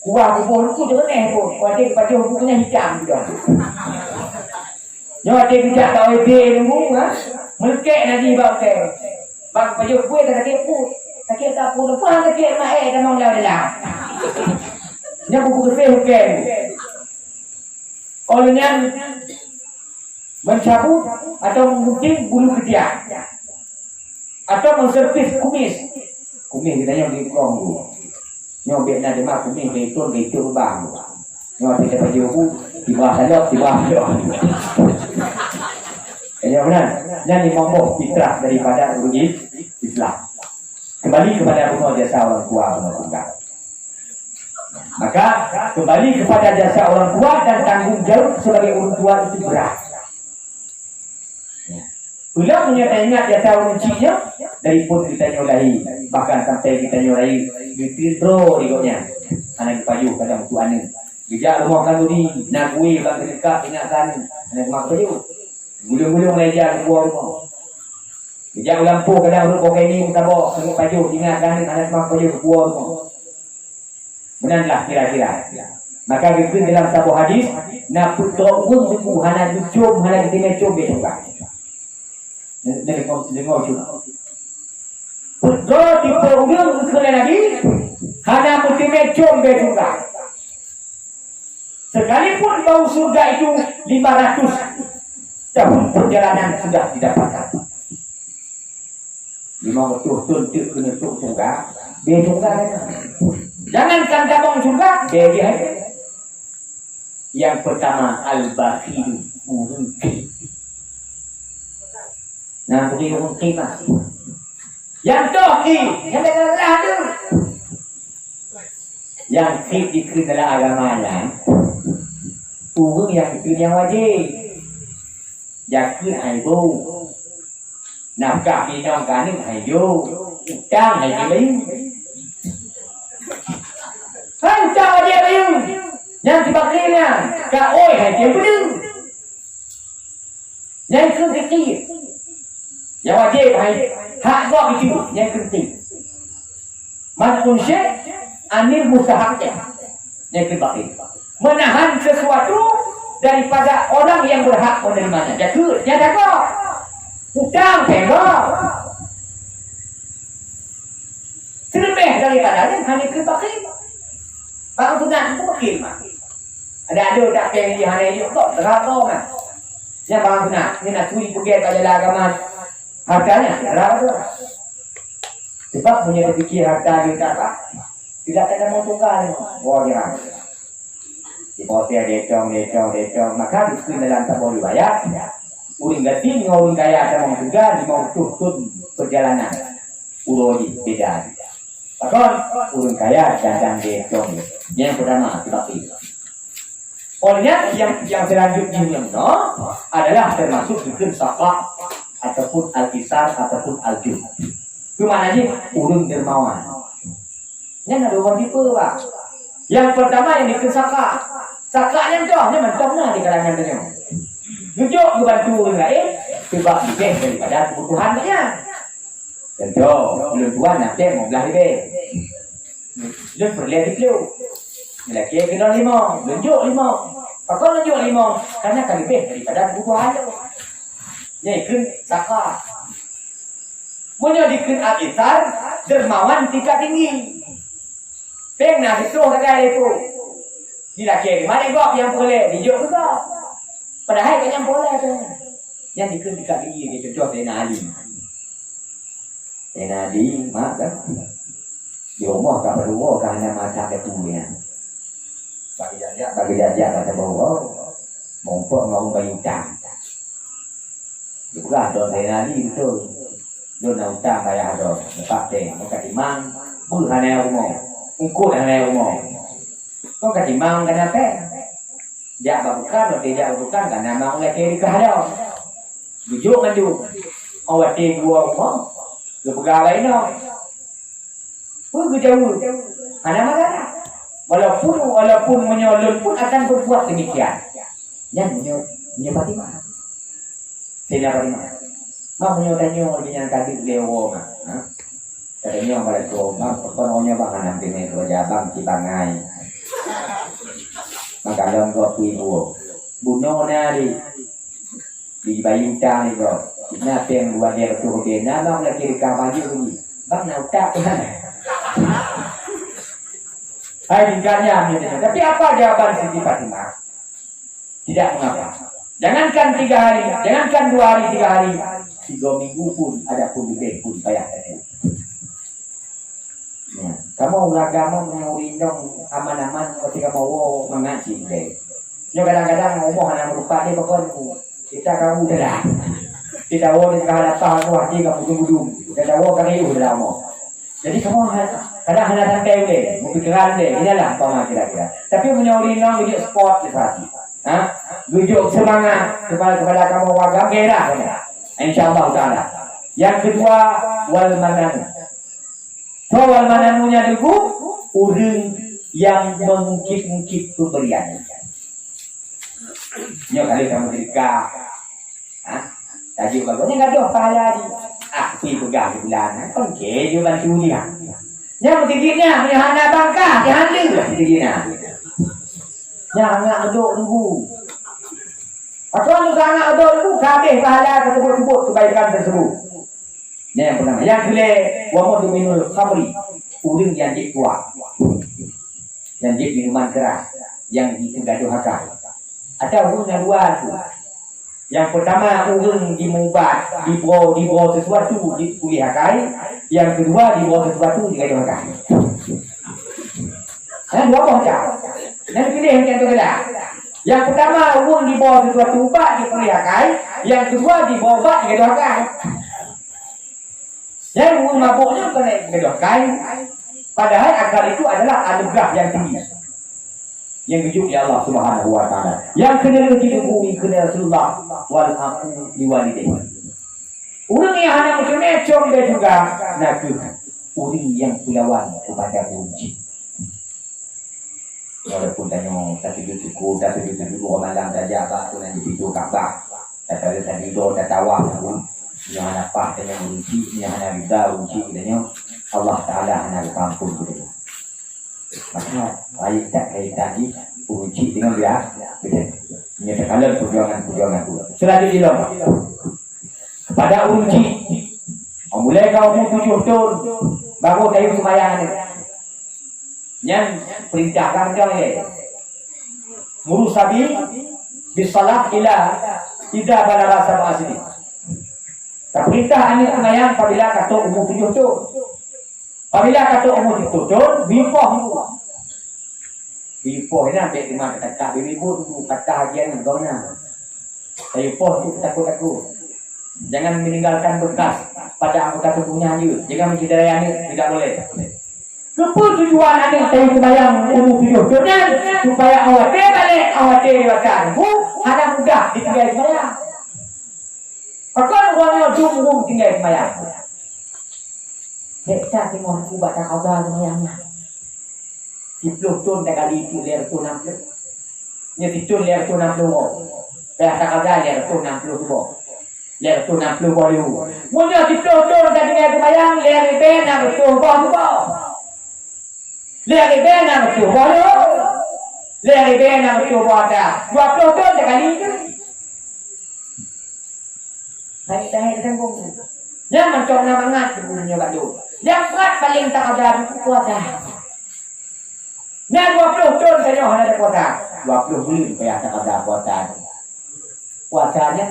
kuah bubuh tu jangan pun. Wajib pada bubuhnya hitam juga. Nyo ada bijak tahu ide nunggu melekek nanti bau ke. Bang baju gue kata kepu. Sakit tak pun puang sakit mak dah mau dah. Nya bubuh ke. Olehnya mencabut atau menggunting bulu ketiak atau menservis kumis Kuning kita yang di kong tu. Yang biar nak demak kuning ke itu bang. Yang kita pergi aku di bawah saja, di bawah saja. Yang benar. Yang dimampu fitrah daripada uji Islam. Kembali kepada rumah jasa orang tua benar. Maka kembali kepada jasa orang tua dan tanggung jawab sebagai orang tua itu berat. Bila punya ingat jasa orang cinya dari pun kita nyolai, bahkan sampai kita nyolai ditiro ikutnya. Anak payu kadang tu ane. Bijak rumah kan tadi nak kuih bang dekat ingatkan anak mak payu. Gulung-gulung meja keluar rumah. Bijak lampu kadang rumah kayak ni kita bawa anak payu ingatkan anak mak payu keluar rumah. Benarlah kira-kira. Maka kita dalam satu hadis nak putra pun hana dicum hana dimecum besok. Dengar juga. Putra tipe orang kena Nabi hana dimecum besok. Sekalipun bau surga itu 500 tahun perjalanan sudah didapatkan. 500 tahun kena masuk surga, besok jangankan cabang surga, dia yang pertama al-bakhil mungkin. Nah, begitu mungkin mas. Yang tohi, yang ada. Yang dikir dalam agama lain, orang yang dikir yang wajib, jaga haibu, nafkah pinang kanin haibu, utang haibu. Hancur dia bayu. Yang sebagainya. Kak oi hai dia bayu. Yang kecil. Yang wajib hai hak gua itu yang kecil. Masuk syekh anil mustahaqnya. Yang kebakir. Menahan sesuatu daripada orang yang berhak menerimanya. Jaga, jaga. Utang tengok. Terlebih daripada yang hanya kebakir. Bang sunat itu bakil mah. Ada tak peng di hari ini kok terlalu mah. Yang bang sunat ni nak curi pergi pada agama hartanya terlalu. Sebab punya fikir harta kita apa? Tidak ada mau tunggal. Wah jangan. Di bawah decong maka itu dalam sebuah riwayat. Uring gatin ngurung kaya sama juga di mau tutun perjalanan. Urodi beda. Bahkan urung kaya dan decong yang pertama tetapi olehnya yang selanjutnya adalah termasuk bikin saklak ataupun al-kisar ataupun al-jud. Itu maknanya urung dermawan. Yang ada dua tipe pak. Yang pertama yang bikin saklak. Saklaknya dia mentongnya di kalangan dia. Jujur membantu orang lain sebab lebih daripada kebutuhannya. Contoh, belum tuan nak mau belah lebih. Dia perlihat itu. Lelaki kena 5, tunjuk 5. Pakau tunjuk 5, karena akan lebih daripada kebutuhan dia. Ini kan sakar. Punya dikir al-isar, dermawan tingkat tinggi. Pernah itu kagak itu. Lelaki di mana gop yang boleh, tunjuk juga. Padahal kan yang boleh tu. Yang dikir tingkat tinggi, dia contoh Sayyidina Ali. Sayyidina Ali, mak kan. Di rumah tak perlu kerana macam ketuanya. Bagi jajak kata bahawa mumpuk mau bayar utang. Juga don saya ni betul. Don utang bayar don. Lepas teh, muka timang, bukannya rumah, ukut hanya rumah. Kau ketimang kenapa? Dia bukan, dia bukan karena mau lagi dikahal. Bujuk maju. Awak teh gua rumah, pegawai no. Jauh. Hanya mana? Walaupun menyolong pun akan berbuat demikian. Yang menyebati mana? Tidak bagaimana? Mau menyotanya dengan kadir dewa mah. Katanya pada coba penolongnya bang nanti nih kerja bang cibangai. Maka dalam kau ibu, bunuh di bayi utang itu. Nah, yang buat dia betul dia, bang lagi di kamar dia ni. Bang nak tak mana? Hai tinggalnya tapi apa jawaban Siti Fatimah? Tidak mengapa. Jangankan 3 hari, jangankan 2 hari, 3 hari, 3 minggu pun ada pun lebih pun payah. Kamu beragama mengurindong aman-aman ketika mau mengaji deh. Ya kadang-kadang ngomong anak merupa dia pokoknya kita kamu udah dah. Kita mau di hadapan wajib kamu tunggu. Kita mau kali udah mau. Jadi kamu kadang hanya santai deh, berpikiran deh, inilah apa kira-kira. Tapi menyurindong video sport di hati. Bujuk semangat kepada kamu warga merah. Insyaallah taala. Yang kedua wal manan. Wal mananunya dulu orang yang mengungkit-ungkit pemberian. Nyo kali kamu nikah. Tadi bagusnya enggak ada pahala di. Api pegang di bulan. Kan ke dia bantu dia. Yang tingginya punya anak bangka, dia handling tingginya. Yang anak aduk nunggu. Atau anak aduk nunggu kabeh pahala tersebut kebaikan tersebut. Yang pertama, yang kedua, wa mudminul khamri, orang yang kuat. Yang minuman keras, yang digaduhkan. Ada orang yang dua tu. Yang pertama orang dimubat, dibawa sesuatu dikuliahkan. Yang kedua dibawa sesuatu digaduhkan. Yang dua baca. Yang pilih yang kedua. Yang pertama orang dibawa sesuatu ubat dikuliahkan. Yang kedua dibawa ubat digaduhkan. Yang orang mabuknya kena digaduhkan. Padahal akal itu adalah anugerah yang tinggi. Yang wujud ya Allah Subhanahu wa taala. Yang kena dihubungi kena Rasulullah wal aqu liwalidayhi. Orang yang hanya macam dia juga nak orang yang kulawan kepada uji. Walaupun tanya tapi itu cukup tapi itu dulu malam saja apa tu nanti itu Ka'bah. Tapi tadi itu dah tawaf pun yang anak pak tanya uji yang anak rida uji tanya Allah taala anak kampung gitu. Maka ayat tak kait tadi uji dengan dia menyatakan perjuangan itu. Selanjutnya pada uji mulai kau umur 7 tahun baru dari sembahyang ni. Yang perintahkan dia murus sabi bisalat ila tidak pada rasa asli. Perintah ani sembahyang apabila kata umur 7 tahun. Apabila kata umur 7 tahun, bipoh ini ambil di mana kata beribu kata hajian kau na. Bipoh tu takut. Jangan meninggalkan bekas pada anggota tubuhnya hanya. Jangan mencederainya, tidak boleh. Tujuan anda saya sembahyang umur 7 tahun supaya awak balik, awak dewasa. Ada mudah ditinggal sembahyang. Akan orangnya jumlah tinggal sembahyang. Hektar tengok aku baca khabar sembahyangnya. 10 tahun dah kali itu liar tu 60. Nya titul liar tu 60. Dah tak ada liar tu 60 tu. Liar tu 60 boleh. Munya 10 tahun dah tinggal sembahyang liar ben nak tu tu. Liar ben nak tu boleh. Liar ben nak tu ada. 20 tahun dah kali itu. Saya tengok. Yang mencoba mangat punya baju. Yang berat paling tak ada puasa. Nah 20 tahun saya ada puasa. 20 bulan supaya tak ada puasa. Puasanya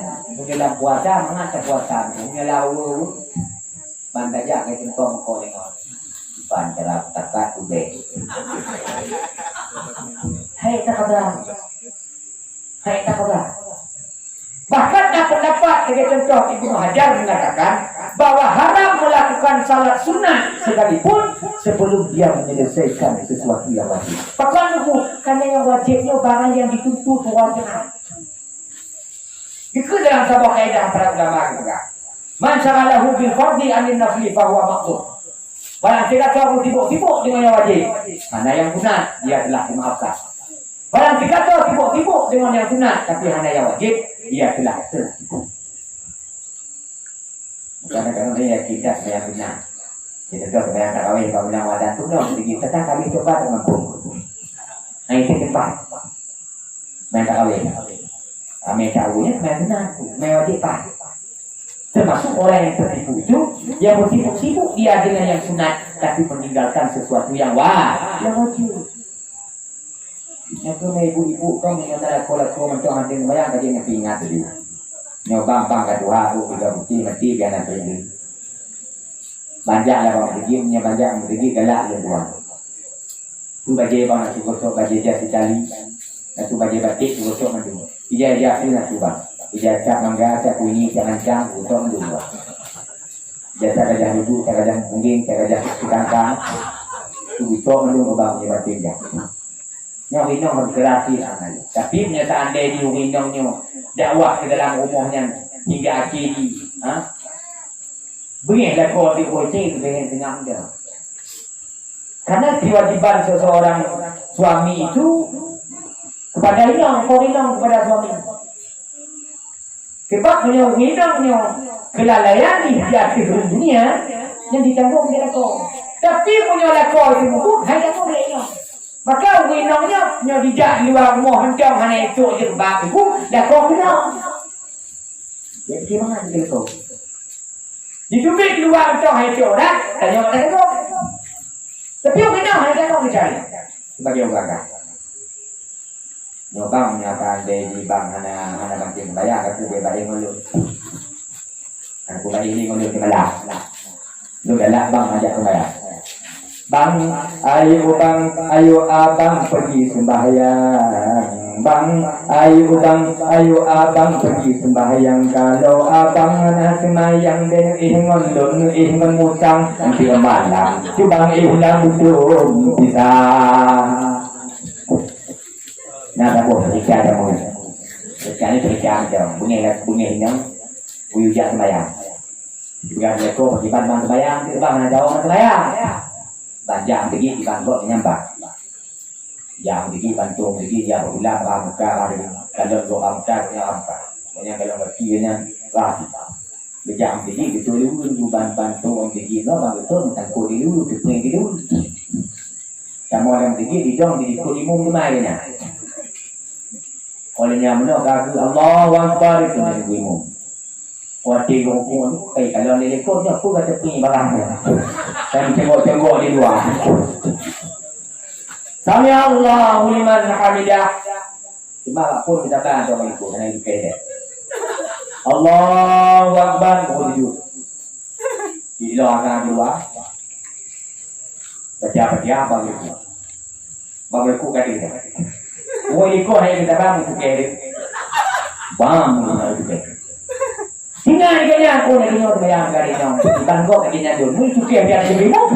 dalam puasa mangat puasa. Punya lalu bandajak ke tentong kau tengok. Bancara takat udah. Hai tak ada. Bahkan dapat sebagai contoh Ibnu Hajar mengatakan bahwa haram melakukan salat sunnah sekalipun sebelum dia menyelesaikan sesuatu yang wajib. Bahkan karena yang wajibnya barang yang dituntut wajib. Itu dalam sebuah kaidah para ulama juga. Man syaghalahu bil fardhi anil nafli fa huwa maqsud. Barang siapa yang sibuk-sibuk dengan yang wajib, mana yang sunat dia telah dimaafkan. Barang siapa sibuk-sibuk dengan yang sunat tapi hanya yang wajib, ia telah tertipu. Kadang-kadang kita yang benar. Kita tahu yang tak kawin kalau bilang wadah tu dong, jadi kita kami coba dengan pun. Nah itu cepat. Yang tak kawin. Kami tahunya yang benar, yang wajib pak. Termasuk orang yang tertipu itu, yang bersibuk-sibuk dia dengan yang sunat, tapi meninggalkan sesuatu yang wajib. Yang tu ibu-ibu kan mengenal kolak-kolak macam hati bayang kaji yang ingat tadi. Nyo bang kat Tuhan tu tiga bukti mati biar nak pergi. Banyak lah orang pergi, punya banyak pergi galak dia buang. Tu baju bang nak gosok baju jas Itali, nak tu baju batik gosok mandu. Ija tu nak tu bang. Ija cap mangga, cap bunyi, cap mancang gosok mandu bang. Jasa gajah lugu, cap gajah mungging, cap gajah kangkang. Tu gosok mandu bang dia batik dia. Nyo winong berkreasi amal. Tapi penyataan dia di winongnya dakwah ke dalam rumahnya hingga akhir ni. Berilah kau di kucing dengan tengah dia. Karena kewajiban seseorang suami itu kepada winong, kau winong kepada suami. Sebab winongnya kelalaian di akhir dunia yang ditanggung dia kau. Tapi punya lakon itu bukan hanya kau winong. Maka winongnya nyo dijak luar rumah hancang hanya itu je bab itu dah kau winong. Jadi gimana dia kau? Ditubik luar hancang hanya itu dah tanya pada kau. Tapi winong hanya kau mencari sebagai orang. Nyobang menyatakan dari bang hana banting bayar aku dia bayar ngulu. Aku bayar ini ngulu di malah. Lu galak bang ajak aku bayar. Bang, ayo abang pergi sembahyang. Bang, ayo abang pergi sembahyang. Kalau abang nak sembahyang dan ingon musang nanti malam. Cubang hilang belum bisa. Nah, aku periksa kamu. Sekarang periksa kamu. Bunyi yang uyujak sembahyang. Juga mereka pergi bang sembahyang, bang nak jauh sembahyang. Banjang pergi di bangkok nyampak. Yang pergi bantung pergi dia berulang muka kalau doa muka punya apa. Banyak kalau berkianya rasi. Bejam pergi betul dulu bantung pergi no bang betul tangko dulu pergi dulu. Sama yang pergi di jong di kulimum kemana. Olehnya mana kata Allahu Akbar itu di kulimum. Waktu gongkong tu, kalau lekor ni aku kata pergi barangnya. Dan tengok-tengok di luar. Sami Allahu liman hamidah. Cuma pun kita tahan sama itu, kerana itu kaya. Allahu Akbar, berhujud. Gila akan luar. Baca-baca apa gitu. Bapak kata dia. Oh ikut hari kita bang itu kaya. Bang itu kaya. Tinggal di kanya aku nak tengok bayang kali ni. Bangkok lagi nak dulu. Mui cukai biar sebelum.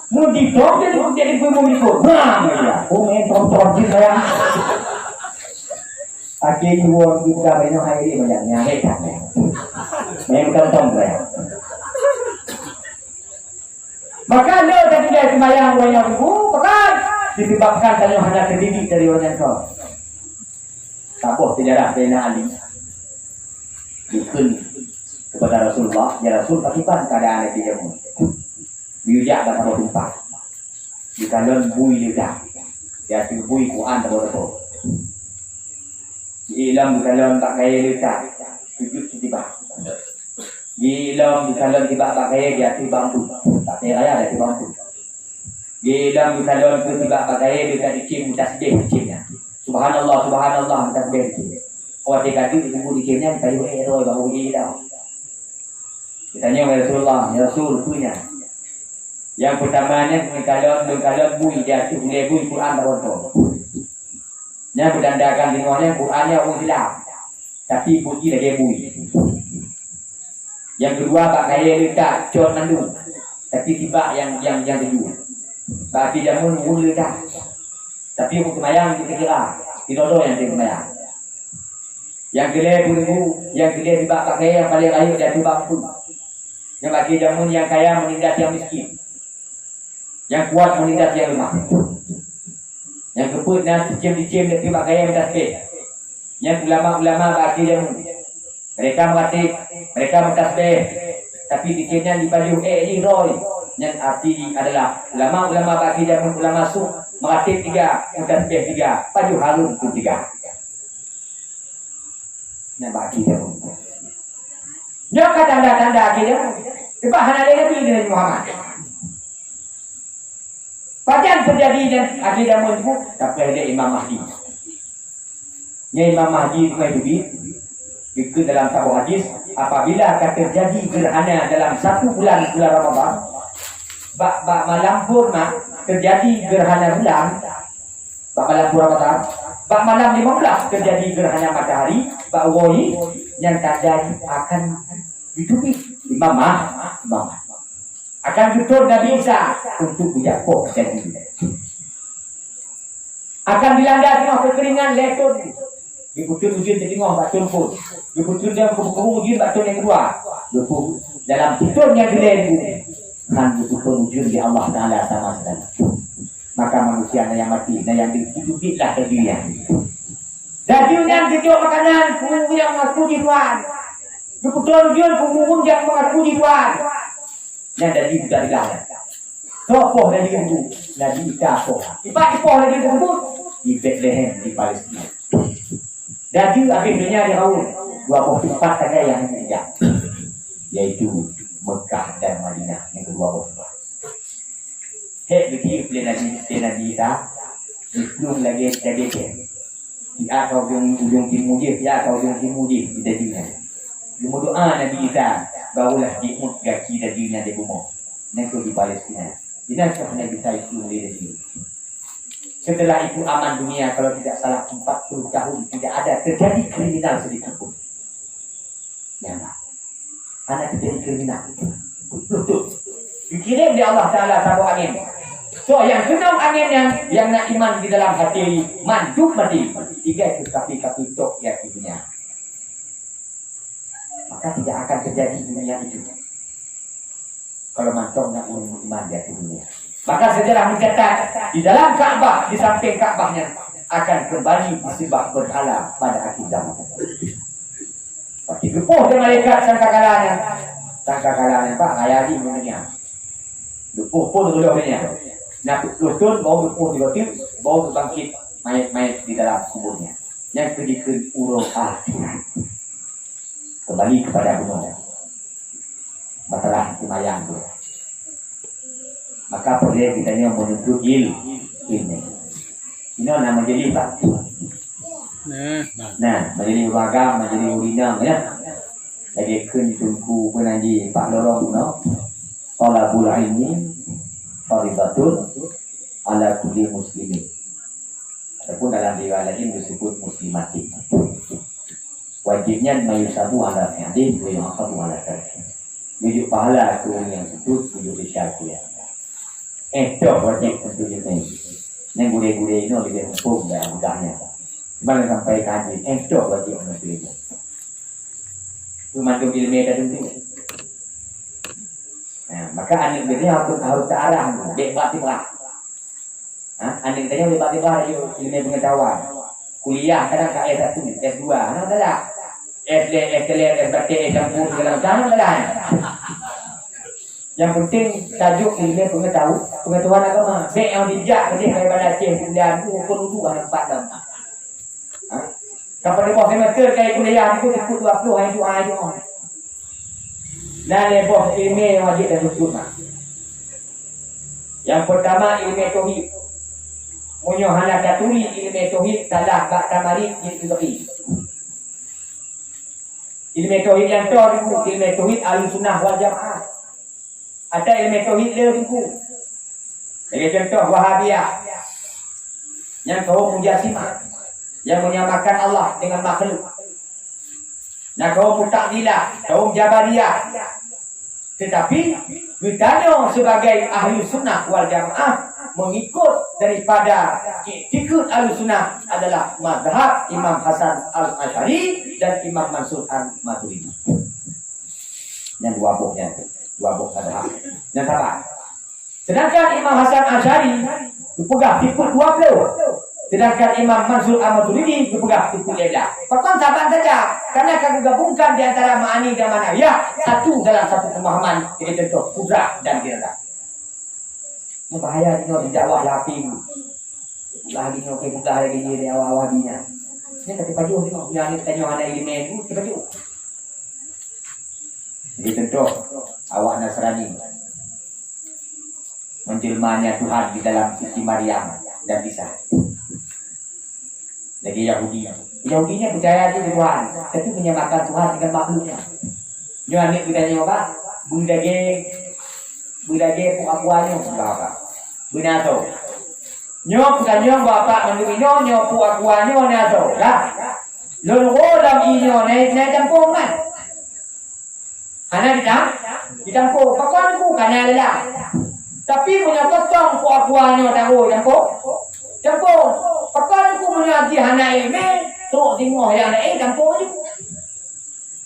Mui didok jadi pun ikut. Bang ya. Oh main trom-trom je saya. Akhir dua kita banyak hari ni banyak nyari tak. Main trom-trom saya. Maka lo tadi dia sembahyang banyak ribu. Bahkan disebabkan tanya hanya terdidik dari orang kau. Tabuh sejarah Sayyidina Ali dikun kepada Rasulullah. Ya Rasul, bagaimana keadaan dia mu? Biujak dan sama tumpah. Di kalon bui juga. Ya bui Quran tahu. Di ilam di kalon tak kaya juga. Sujud tiba. Di ilam di kalon tiba tak kaya dia tiba tu. Tak kaya raya dia tiba tu. Di ilam di kalon tu tiba tak kaya dia dicim tasbih dicimnya. Subhanallah, subhanallah, tasbih. Orang dia kata ibu dikirnya kita ibu roy baru pergi dah. Ditanya oleh Rasulullah, ya Rasul punya. Yang pertamanya kalau bui dia tu boleh bui Quran tahu. Yang berdandakan dengannya Qurannya orang silap. Tapi puji lagi bui. Yang kedua pak kaya letak cot mandu. Tapi tiba yang kedua. Bagi jamun mula dah. Tapi untuk semayang kita kira tidur yang dia semayang. Yang gelap bulu, yang gelap dibak pakai yang paling layak dia tubang pun. Yang bagi jamun yang kaya menindas yang miskin. Yang kuat menindas yang lemah. Yang keput dan dicim dia tubang kaya yang tasbih. Yang ulama-ulama bagi jamun. Mereka mengatakan, mereka mentasbih. Tapi dicimnya dibaju roy. Yang arti adalah ulama-ulama bagi jamun ulama suh. Melatih 3, mutasbih 3, baju halus pun 3. Nak bagi dia. Dia kata tanda-tanda akhirnya. Sebab hanya dia Nabi dengan Muhammad. Pada terjadi dan akhirnya muncul, tapi ada Imam Mahdi. Yang Imam Mahdi itu main duit. Ikut dalam sebuah hadis, apabila akan terjadi gerhana dalam satu bulan Ramadan, malam purna terjadi gerhana bulan, malam Ramadan, malam 15 terjadi gerhana matahari, woi yang terjadi akan ditutup Imam akan tutur Nabi Isa untuk berjatuh jadi akan dilanda tengah kekeringan letun diputus ujian tengah batun pun diputus dia berkurung ujian batun yang kedua dalam tutur yang dilengu kan diputus ujian di Allah Ta'ala sama sekali, maka manusia yang mati dan yang dihiduplah ke dia jadi yang dijual makanan kumung yang mengaku di Tuhan diputus ujian kumung yang mengaku di Tuhan yang dari budak dilayan topoh dari gembur Nabi Isa ipoh dari gembur di Bethlehem di Palestina. Jadi akhirnya di tahun 24 saja yang tidak, yaitu Mekah dan Madinah yang ke-24. Hek begitu Nabi Isa belum lagi jadi dia atau ujung timur dia atau ujung timur dia jadinya. Cuma doa Nabi Isa barulah diut kaki darinya di bumi. Nanti di Palestina. Dinakah Nabi Isa itu mulai dari setelah itu aman dunia, kalau tidak salah 40 tahun tidak ada terjadi kriminal sedikit pun. Ya, anak terjadi kriminal. Betul. Dikirim di Allah Ta'ala tabu angin. So yang senang angin yang nak iman di dalam hati manduk mati. Tiga itu kapi-kapi tok ya dunia. Maka tidak akan terjadi dunia itu. Kalau mantong nak iman di dunia. Maka sejarah mencatat di dalam Ka'bah, di samping Ka'bahnya akan kembali disembah berhala pada akhir zaman. Pasti gepuh dengan malaikat sangkakalanya Pak hayati dunia. Gepuh pun dulunya. Nak lutun bau gepuh di lotif, bau bangkit mayat-mayat di dalam kuburnya. Yang kedua urung kembali kepada gunung. Masalah semayang tu. Maka boleh kitanya menuntut ilmu. Ini nama jadi Pak. Nah, menjadi ragam, menjadi urinam ya. Lagi kun tunggu penaji Pak Lorong no. Talabul ilmi fardhatun ala kulli muslimin. Ataupun dalam riwayat lain disebut muslimatin. Wajibnya mayusabu ala fi'lin wa yu'aqabu ala tarkin. Wujud pahala itu yang sebut wujud syariah. Itu wajib tentunya ini. Yang gure-gure ini lebih hukum dan mudahnya. Cuma sampai kaji, itu wajib untuk itu. Cuma untuk ilmu tentu. Nah, maka anak ini harus terarah, bebas-bebas. Anak tanya bebas-bebas ilmu pengetahuan. Kuliah kadang ke S1, S2, mana salah. SD, SLR, SBT, campur segala macam salah. Yang penting tajuk ilmu pengetahuan agama. Baik yang dijak ni kayak pada Aceh 9 pun dua nampak dah. Kapal di bawah semester kayak kuliah itu ikut 20 hari tu aja. Dan lebih ilmu yang wajib dan sunnah. Yang pertama ilmu tauhid. Munyo hana katuri ilmu tauhid salah bak tamari itu tauhid. Ilmu tauhid yang tu ilmu tauhid Ahlussunnah wal Jamaah. Ada ilmu tauhid dia buku. Sebagai contoh Wahabiyah yang kaum Mujassimah yang menyamakan Allah dengan makhluk. Nah kaum Mu'tazilah, kaum Jabariyah. Tetapi ditanya sebagai ahli sunnah wal jamaah mengikut daripada ikut ahli sunnah adalah mazhab Imam Hasan al-Asy'ari dan Imam Mansur al-Maturidi. Yang dua bukunya itu. Dua buku mazhab. Yang apa? Sedangkan Imam Hasan al-Asy'ari dipegang tipu 20. Sedangkan Imam Mansur al-Maturidi dipegang tipu 11. Pakon sabar saja. Karena akan digabungkan di antara ma'ani dan manawiyah satu dalam satu pemahaman. Jadi contoh kudrah dan irada. Ini bahaya ini dakwah lapi. Lagi ni okey buka lagi ni dia awal-awal dia. Ini kata paju ni yang ni tanya ada ilmu itu kita paju. Jadi contoh awak Nasrani menjelmanya Tuhan di dalam Siti Maryam dan Isa. Lagi Yahudinya percaya di Tuhan, tapi menyamakan Tuhan dengan makhluknya. Nyo anik kita nyo ba? Budage pun akuanyo ba? Bunato. Nyo bukan nyo bapak menduminyo nyo pun akuanyo nato. Lah. Lolo dalam inyo na campur kan? Ana dicampur. Pakon ku kana lela. Tapi punya kosong pun akuanyo tahu campur. Pakon ku punya di hana ilme, tu tengok yang campur je.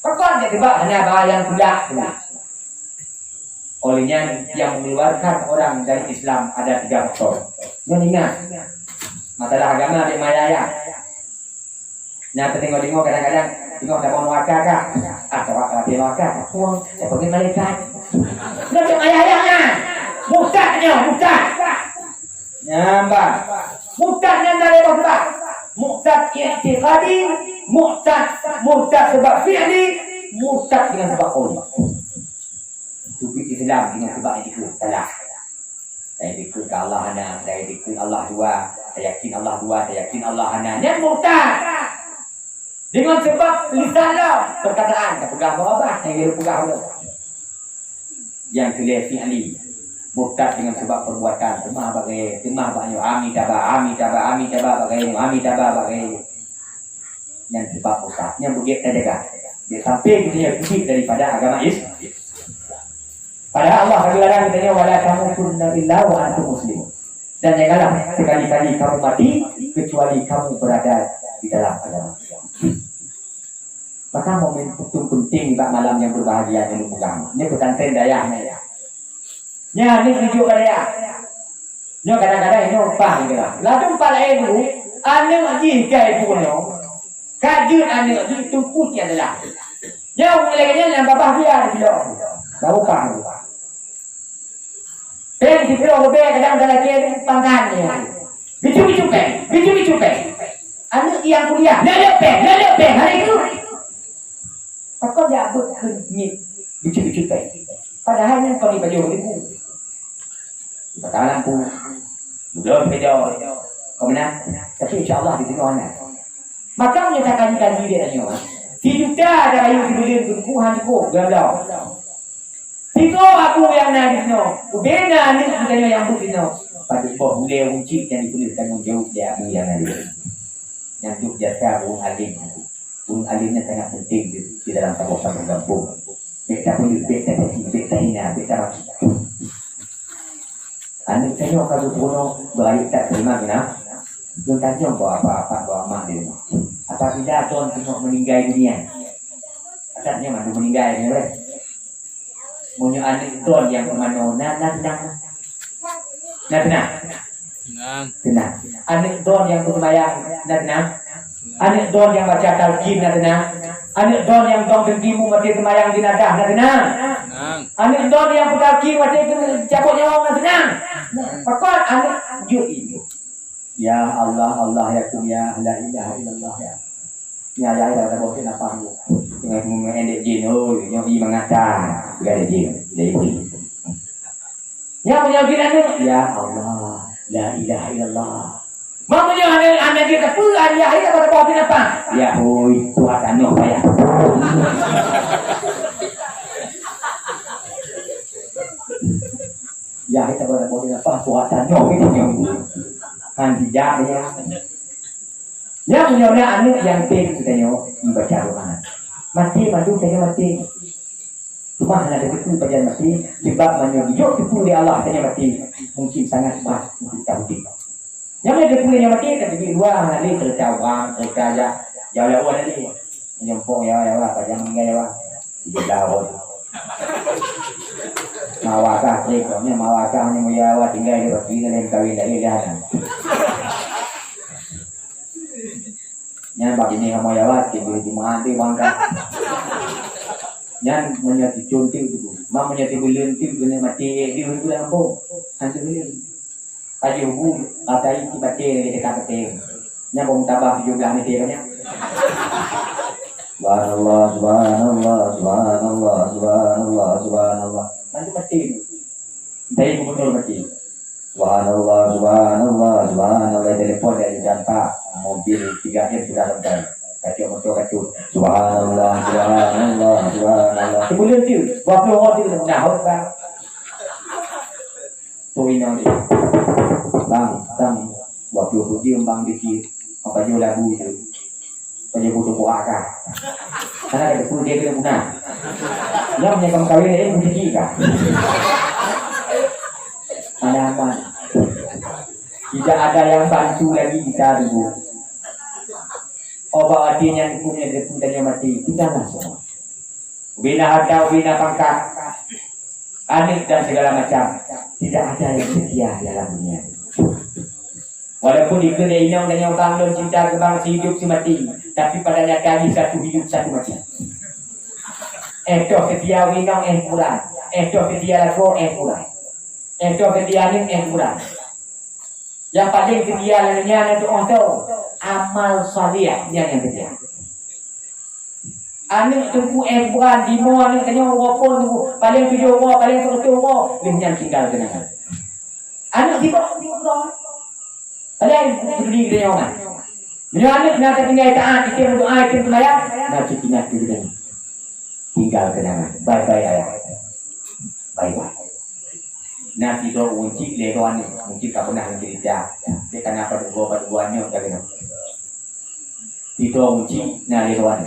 Pakon dia tiba hana bayang pula. Olehnya yang mengeluarkan orang dari Islam ada 3 faktor. Jangan ingat, masalah agama di Malaya. Nah, tengok-tengok kadang-kadang tengok tak mau wakar kak, atau wakar dia wakar, puang, saya pergi malaikat. Nak di Malaya kan? Murtadnya. Nampak? Murtadnya dari apa? Murtad i'tiqadi, murtad sebab fi'li, murtad dengan sebab qauli. Tubuh Islam dengan sebab itu salah. Saya dikir ke Allah ana, saya dikir Allah dua, saya yakin Allah dua, saya yakin Allah ana. Yang murtad. Dengan sebab lisan lah, perkataan, tak pegang apa-apa, yang dia pegang apa. Yang kelih fi'li, murtad dengan sebab perbuatan, temah bagai, ami tabah bagai. Yang sebab murtad, yang begitu jaga. Dia sampai dia kutip daripada agama Islam. Padahal Allah bagi larang katanya wala tamutunna illa wa antum muslimun. Dan janganlah sekali-kali kamu mati kecuali kamu berada di dalam agama Islam. Maka momentum penting di malam yang berbahagia yang pegang. Ini pesantren dayahnya ya. Ya, ini video daya. Ini kadang-kadang ini upah gitu lah. Lalu pala itu ane lagi kai punya. Kajun ane lagi tungku tiada lah. Ya, mulai yang babah dia di bilang. Baru paham. Pen di bilang lebih kadang-kadang dia panggannya. Bicu-bicu pen. Ane yang kuliah. Lele pen. Hari itu. Pakon dia berkenyit bicu-bicu pen. Padahal yang kau di baju itu. Patah lampu. Belum video. Kau benar? Tapi insya-Allah di sini mana. Maka menyatakan janji dia tanya. Tidak ada yang dibeli berkuhan ku galau. Tiko aku yang nak di sini. Ubena ni bukannya yang bu sini. Pada boh mulai uncik yang ditulis tanggung jawab dia aku yang ada. Yang tu jasa burung alim. Burung alimnya sangat penting di dalam kawasan kampung. Kita punya beta hina. Anu tengok kalau puno baik tak terima kena. Tuan tanya apa mak dia. Apa tidak tuan tengok meninggal dunia. Asalnya mana meninggal ni boleh. Punya anak tuan yang kemana tenang. Anak tuan yang bermayang tenang. Anak tuan yang baca talqin tenang. Anak tuan yang tuan dengkimu mati kemayang dinadah tenang. Anak tuan yang bertalqin mati cabut nyawa tenang. Pakon anak jut ini. Ya Allah ya kuya la ilaha illallah ya. Ya dah bosin apa lu. Dengan mengendek jin yang i mengacar. Gak ada jin dari ini. Ya punya jiran ya Allah la ilaha illallah. Mau punya anak kita pun ya ida pada bosin apa? Ya hoi Tuhan anu ya. Ya kita pada bosin apa? Tuhan anu gitu yang kan tidak ya. Ya punya anak yang tinggi katanya dibaca Quran. Mati katanya. Cuma hanya ada itu bagian mati sebab menyuruh tipu oleh Allah katanya mati. Mungkin sangat bah kita mati. Yang ada punya mati kata di luar hari tercawang terkaya ya lawan ni. Menyempong ya apa jangan meninggal ya. Di lawan. Mawakah rekomnya mawakahnya muyawa tinggal di bagi lain kawin dari dah. Nyan bagi ni kamu ya wak, tiba di mati bangka. Nyan menyati contil tu, mak menyati belentil kena mati di hutan kampung, hantu belen. Kaji hukum, katai si baca di dekat baca. Nyan bom tabah juga ni dia kan? Subhanallah. Nanti mati. Dari betul mati. Subhanallah. Telepon dari jantak mobil 3 jam sudah sampai. Kacau motor kacau. Subhanallah, subhanallah, subhanallah. Sebelum tu, waktu orang tu dah haus bang. Tuin orang tu. Bang, waktu dia bang dikit. Apa jual lagu tu. Banyak butuh puaka. Karena ada pun dia kena guna. Dia punya kamu kawin ini mesti juga. Aman. Tidak ada yang bantu lagi kita dulu. Obat artinya punya dia mati. Kita lah semua. Bina harta, bina pangkat, anik dan segala macam. Tidak ada yang setia dalam dunia. Walaupun dikenai inang dan yang bangun cinta kebang si hidup si mati. Tapi pada nyatanya satu hidup satu mati. Itu setia winang kurang. Itu setia lagu kurang. Itu setia ni kurang. Yang paling setia lainnya itu untuk amal salih yang setia. Anik tunggu kurang di mana ni tanya walaupun tunggu paling video paling satu dengan tinggal kenangan. Anik tiba Kalian berdiri dia orang. Menyuami nak tinggal taat, kita berdoa, kita sembahyang, nak tinggal kita tinggal kenangan. Bye-bye ayah. Bye-bye. Nanti tu uncik lewan ni, mungkin kau pernah cerita. Dia kenapa dua-duanya tak kena. Itu uncik na lewan.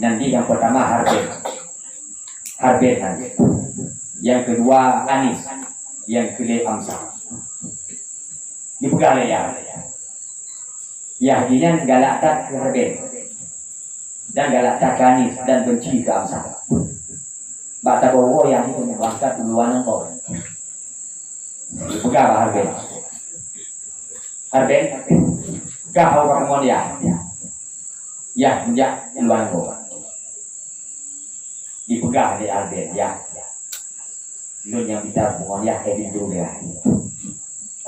Nanti yang pertama Harben nanti. Yang kedua Anis, yang kedua Amsal. Dipegang ya. Yahdinya galak tak Harben dan galak tak Anis dan benci ke Amsal. Bata bawa yang itu mengangkat duluan engkau. Dipegang Harben. Kau kamu dia. Ya, duluan engkau. Dipegang di Harben ya. Lu yang bisa bukan ya kayak dulu dia.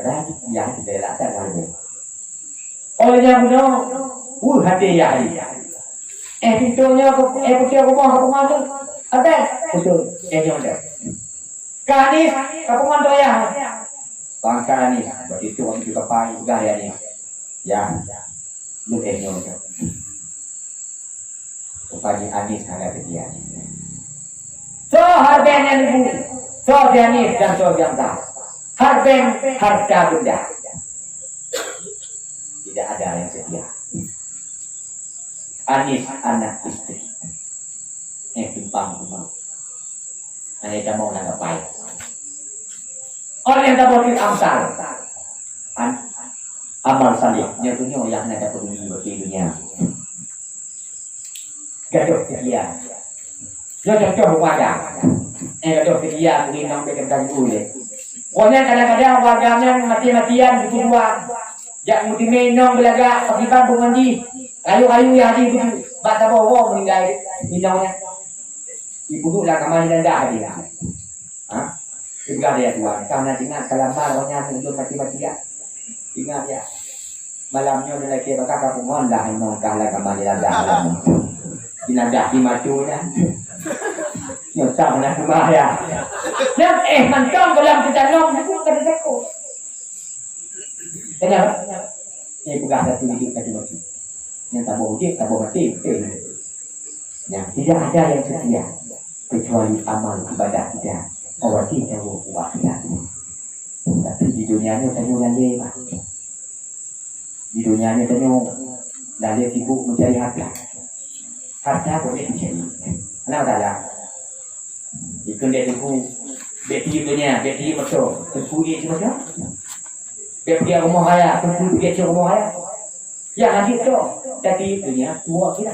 Ada yang tidak ada lagi. Olehnya benar, hati ya. Pintunya putih aku mau tu, ada, betul, yang ada. Kanis, kapungan tu ya. Bangka ni, berarti itu orang juga pai gaya ni. Ya, lu yang ada. Upani Anis ada dia. So harganya ni, so Anis dan so Jamsa. Harben harta benda. Tidak ada yang setia. Anis anak istri. Timpang. Hanya kita mau nak baik. Orang yang tak boleh Amsal. Amal salih. Yang punya yang nak peduli bagi dunia. Gaduh setia. Jodoh wadah. Gaduh setia mungkin nak berkata boleh. Pokoknya kadang-kadang warganya mati-matian gitu dua. Jak muti minum belaga pagi-pagi mengaji. Kayu-kayu yang di itu bata bawa meninggal minumnya. Ibu tu lah kamar rendah dia. Tinggal dia tuan. Karena ingat kalau malamnya itu mati-matian. Ingat ya. Malamnya dia lagi bakal kapungan dah nongkah lah kamar rendah. Dinadah di macunya. Nyata mana rumah ya. Dan mantap dalam kita nom itu kada seko. Kenapa? Ini bukan ada tujuan tadi mati. Yang tak boleh dia, tak boleh mati. Yang tidak ada yang setia kecuali amal ibadah kita. Orang tidak boleh buat kita. Tapi di dunia ni tanya lagi. Di dunia ni tanya lagi sibuk mencari harta. Harta boleh dicari. Kenapa tak ada? Ikut dia tunggu beti punya, beti betul. Tunggu dia macam beti rumah raya, tunggu dia rumah raya. Ya hadir tu, tapi punya tua kita.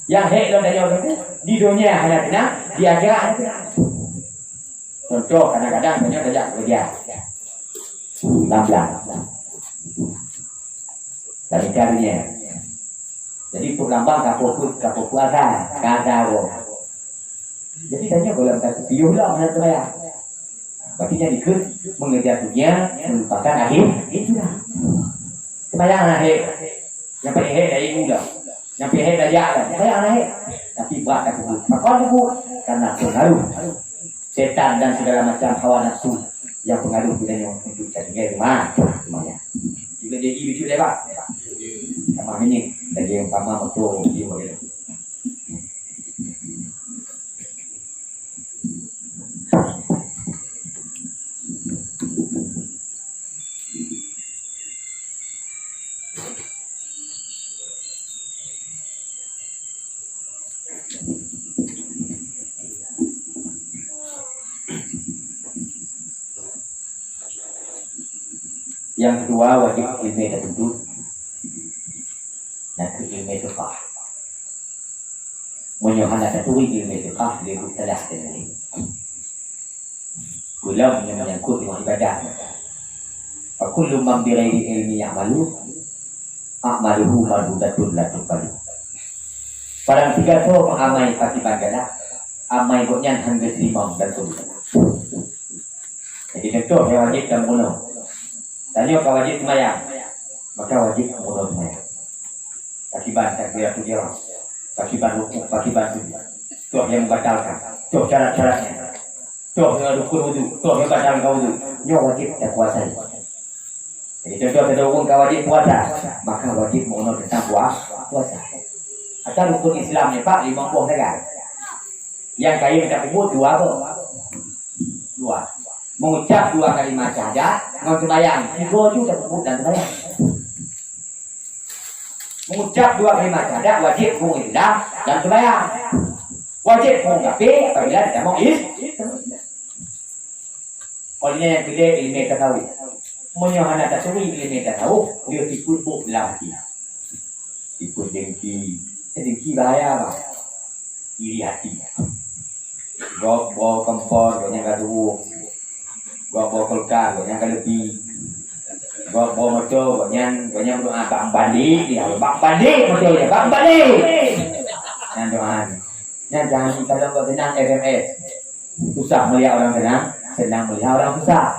Yang hek dalam dunia itu di dunia hanya kena diajar. Contoh kadang-kadang punya kerja kerja. 16. Dari karunia. Jadi pelambang kapok ada. Jadi tanya kalau kata piuh lah mana tu ya. Berarti jadi ikut mengejar dunia melupakan akhir itulah. Sebayang akhir. Yang paling akhir dari muda. Yang paling akhir dari jalan. Sebayang akhir. Tapi berat tak kubur. Maka kubur karena pengaruh setan dan segala macam hawa nafsu yang pengaruh kita yang untuk cari rumah. Semuanya. Juga jadi bicu lebar. 5 minit dari yang pertama betul dia boleh. Yang kedua wajib ilmu tertentu dan ilmu fiqh. Menyohana satu ilmu fiqh dia telah sendiri. Kulau menyangkut dengan ibadah. Fakullu man bi ghairi ilmi ya'malu a'maluhu mardudatun la tuqbalu. Barang tiga tu mengamai pasti bagalah amai goknya hangga terima dan tolak. Jadi contoh yang wajib dan muno. Tanya kau wajib semayang, maka wajib muno semayang. Akibat takbiratul ihram, akibat rukuk, akibat sujud. Tu yang membatalkan. Tu syarat-syaratnya. Tu yang rukun wudu, tu yang batalkan wudu. Nyo wajib tak kuasai. Jadi contoh terhubung kau wajib puasa, maka wajib muno tentang puasa. Atau rukun Islam ni Pak 50 negara. Yang kaya minta kubur 2 apa? 2. Mengucap 2 kalimat syahadat, mau sembahyang. 3 juga kubur dan sembahyang. Mengucap 2 kalimat syahadat wajib hukum Islam dan sembahyang. Wajib hukum kafir apabila tidak mau olehnya yang pilih ilmu tasawuf. Menyohana tasawuf ilmu tasawuf dia ikut buk dalam hati. Ikut dengki. Dengki bahaya apa? Iri hati. Bawa kompor, banyak gaduh. Bawa kulkas, banyak lebih. Bawa motor, banyak doa bang balik dia. Bang balik motor dia, bang balik. Yang doa. Yang jangan kalau kau senang SMS. Susah melihat orang senang melihat orang susah.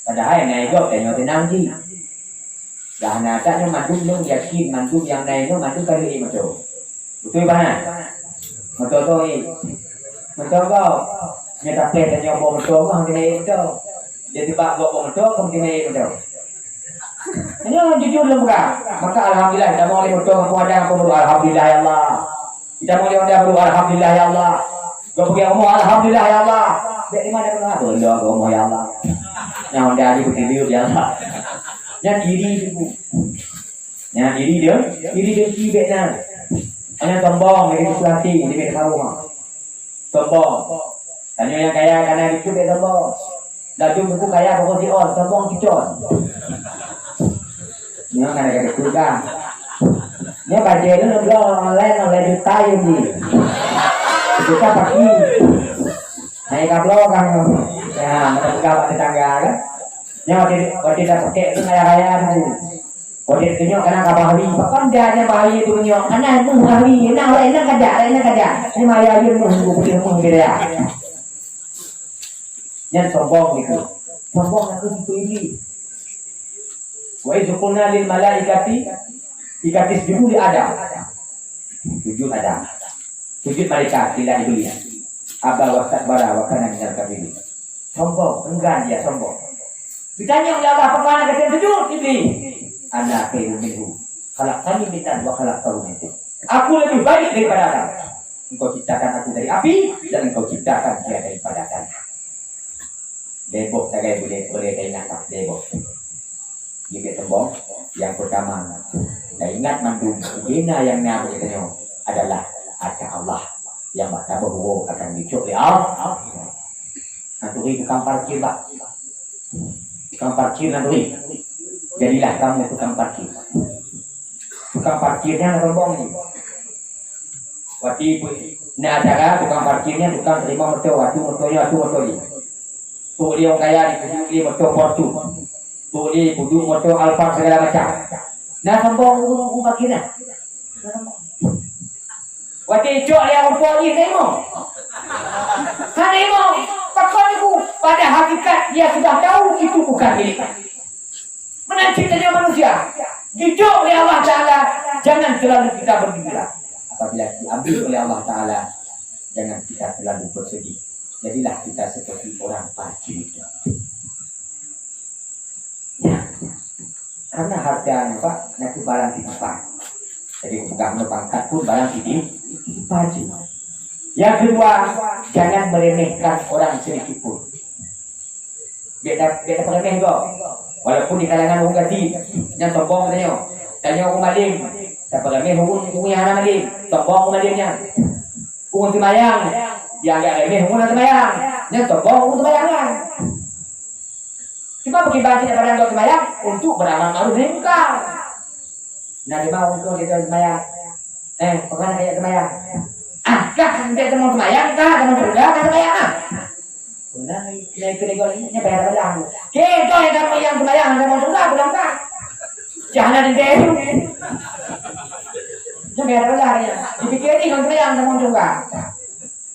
Padahal yang naik job dan yang senang je. Dah naknya mandung yang yakin, mandung yang naik tu mandung kali ini motor. Betul mana? Motor tu ni. Motor kau. Dia tak play dan nyoba motor kau mungkin naik motor. Dia tiba bawa motor kau mungkin naik motor. Ini orang jujur dalam muka. Maka alhamdulillah kita mau motor aku ada aku berdoa alhamdulillah ya Allah. Kita mau dia berdoa alhamdulillah ya Allah. Kau pergi ngomong alhamdulillah ya Allah. Dari mana kau nak? Berdoa ngomong ya Allah. Yang dari begitu ya Allah. Yang diri itu. Yang diri dia kibetnya. Hanya sombong, dia itu hati, dia tidak tahu mah. Sombong. Tanya yang kaya karena itu dia sombong. Laju buku kaya pokok si on, sombong kicon. Ini kan ada kata kan. Ini baca itu belum online juta ini. Kita pagi. Naik kabel kan. Ya, mereka tetangga kan. Yang waktu dah pakai itu kaya dulu. Kalau dia tunjuk karena kabahari, bahkan dia ada bahari itu tunjuk. Karena itu bahari, enak kerja. Ini maya dia menghubung dia. Yang sombong gitu. Sombong aku itu ini. Wa izqulna lil malaikati ikatis sujud ada. Sujud ada. Sujud malaikat tidak iblis. Aba wa takbara wa kana minal kafirin. Sombong, enggan dia sombong. Ditanya oleh Allah bagaimana kata sujud iblis. Ana khairu minhu. Khalaqtani min nar wa khalaqtahu min tin. Aku lebih baik daripada Adam. Engkau ciptakan aku dari api dan engkau ciptakan dia daripada tanah. Debok tagai boleh ingat tak debok. Dia sombong. Yang pertama, dan ingat mandu hina yang nabi katanya adalah ada Allah yang maka bahwa akan dicuri Allah. Nanti tukang parkir pak. Tukang parkir nanti. Jadilah kamu tukang parkir. Tukang parkirnya sombong ni. Waktu ini acara tukang parkirnya tukang terima motor, waktu motornya. Tu dia orang kaya di motor Fortune. Tu dia pudu motor Alfa segala macam. Nah sombong tukang parkirnya. Waktu cok dia orang poli nemo. Kan nemo. Pakon itu pada hakikat dia sudah tahu itu bukan milik. Mana ciptanya manusia? Jujur oleh Allah Ta'ala. Jangan selalu kita bergembira. Apabila diambil oleh Allah Ta'ala, jangan kita selalu bersedih. Jadilah kita seperti orang parkir. Ya. Karena harganya Pak, nanti barang di depan. Jadi bukan pangkat pun barang ini pagi. Yang kedua, jangan meremehkan orang sedikit pun. Beda remeh kok. Walaupun di kalangan orang gaji, yang sombong tanya orang maling, tak remeh orang yang anak maling, sombong orang malingnya. Orang semayang, dia agak remeh orang semayang, yang sombong orang semayang. Cuma bagi baca daripada orang semayang untuk beramal ma'ruf nahi munkar. Nah, dia mau untuk dia semayang. Pernah kayak semayang. Kah dia teman semayang, kah teman surga, kah semayang ah. Benar, naik ke negosinya bayar belang. Kita yang kamu yang semayang, teman surga, belang kah? Jangan ada dia. Dia bayar belang ya. Dipikir ini kamu semayang, teman surga.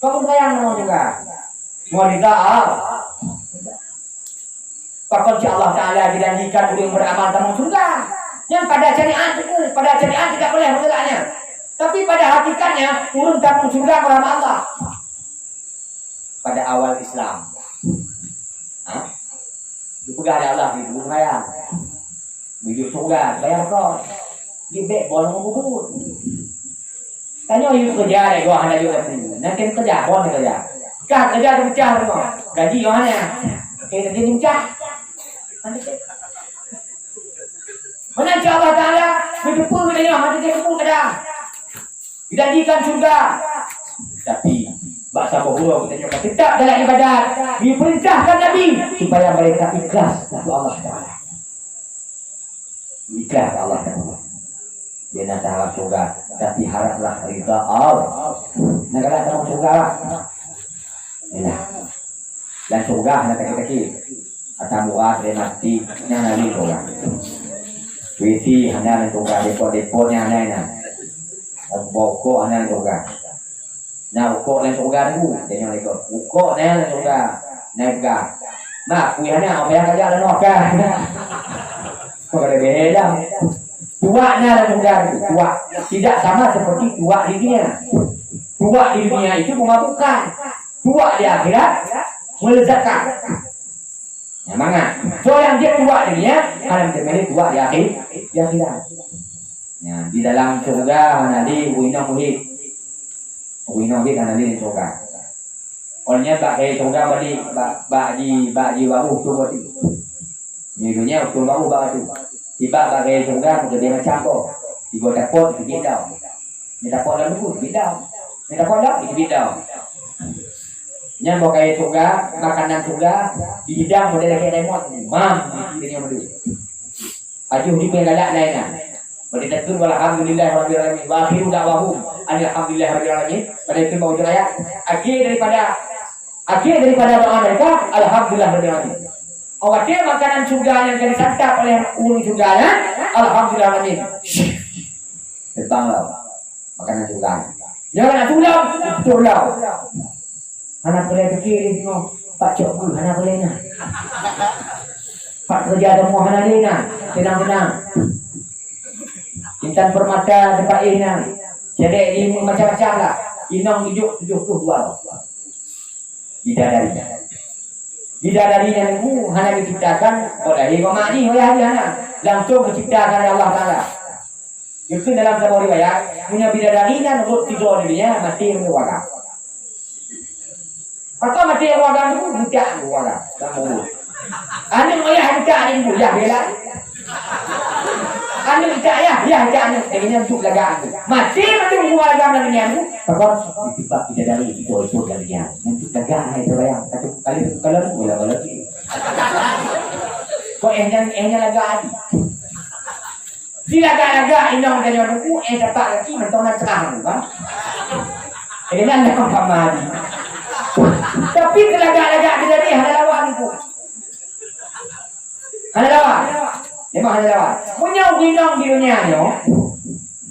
Kamu semayang, teman surga. Mau ditaat. Pakal Allah Ta'ala dijanjikan untuk beramal teman surga. Yang pada syariat tidak boleh mengelaknya. Tapi pada hakikatnya urun kamu surga kepada Allah. Pada awal Islam, dipegang ada Allah di bumi raya, biji surga bayar kos, dibek bolong bubur. Tanya you kerja deh, gua hanya juga sini. Nanti kerja, boleh kerja. Kah kerja pecah semua, gaji mana? Kita jadi pecah. Mana Allah Ta'ala berjumpa dengan hati dia berjumpa kadang dijanjikan surga, tapi bahasa bohong kita cakap tidak dalam ibadat. Diperintahkan Nabi supaya mereka ikhlas untuk Allah Ta'ala, ikhlas Allah Ta'ala. Dia nak harap surga, tapi haraplah ridha Allah. Negara kamu surga lah. Inilah dan surga nak kaki-kaki atau buat dia mati yang Nabi surga. Wisi hanya surga, depo-deponya hanya boko hanya surga. Nah, uko lang surga tu, jangan ikut. Uko lang surga, naga. Mak, kuihnya apa yang kerja dan noka. Kau ada beda. Tuaknya lang surga itu, tuak. Tidak sama seperti tuak di dunia. Tuak di dunia itu memabukkan. Tuak di akhirat melezatkan. Ya, mana? So yang dia tuak di dunia, kalau kita tuak di akhirat. Ya, di dalam surga nanti winong muhid. Winong dia kan nanti surga. Orangnya tak kayak surga bagi baru tu berarti. Nyuruhnya tu baru tu. Tiba bagi surga kita dia macam apa? Tiga dapot kita bidau. Ni dapot lalu pun bidau. Ni dapot dah kita bidau. Nya mau kayak surga, makanan surga di bidang model kayak remote. Mam, ini yang betul. Ajuh di pengalak lainnya. Berita itu alhamdulillah rabbil alamin wa akhiru da'wahum alhamdulillah rabbil alamin. Pada itu mau ayat akhir daripada doa mereka alhamdulillah rabbil alamin. Orang dia makanan surga yang akan disantap oleh ulun surganya alhamdulillah rabbil alamin. Terbanglah makanan surga. Jangan tulau. Anak boleh fikir tengok Pak Cokku anak boleh nak. Pak kerja ada muhana lena tenang-tenang. Intan permata tempat ini, jadi ilmu macam-macam lah. Inang hidup 72 bidadarinya itu hanya diciptakan oleh Imam Ali langsung diciptakan oleh Allah Taala. Itu dalam sebuah riwayat punya bidadarinya nurut tidur dirinya mati berwaga. Atau mati berwaga itu budak berwaga. Kamu, anda ayah budak ini budak bela. Anu ya, anu dengan untuk lagaan. Masih buat lagaan dengan anu. Sebab tiba tidak dari itu lagaan. Untuk lagaan itu yang satu kali kalau lagi. Kok ehnya lagaan. Di lagaan inong dengan buku dapat lagi mentonan serang, kan? Ini anda pahami. Tapi lagaan dari ada lawan itu. Ada lawan. Memang ada lawan. Punya inong di dunia nyo,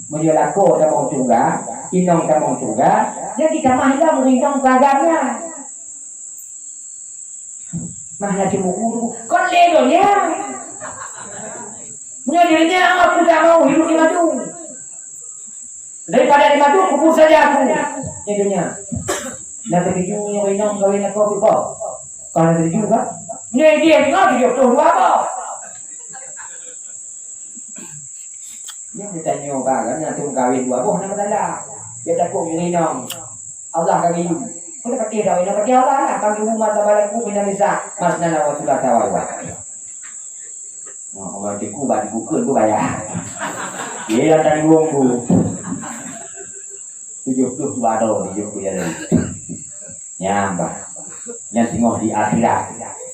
punya lako tamong surga, inong tamong surga, jadi kamahla mo inong kagamnya. Mahla si mukuru, kon lego niya. Punya dirinya aku tak mau hidup di madu. Daripada di madu, kubur saja aku. Di dunia. Nanti dijungnya inong kawin ako pipo. Kalau nanti dijung kan? Punya dia tinggal 72 apa? Yang kita nyoba kan nanti kawin dua boh nama tanda. Dia takut minum. Allah kawin. Kita pakai kawin apa dia Allah lah. Panggil rumah tabalanku minum bisa. Mas nana waktu dah tahu apa. Mau orang tiku bagi buku tu bayar. Dia tadi bungku. 70 dolar dia punya lagi. Nyambah. Yang tengok di akhirat.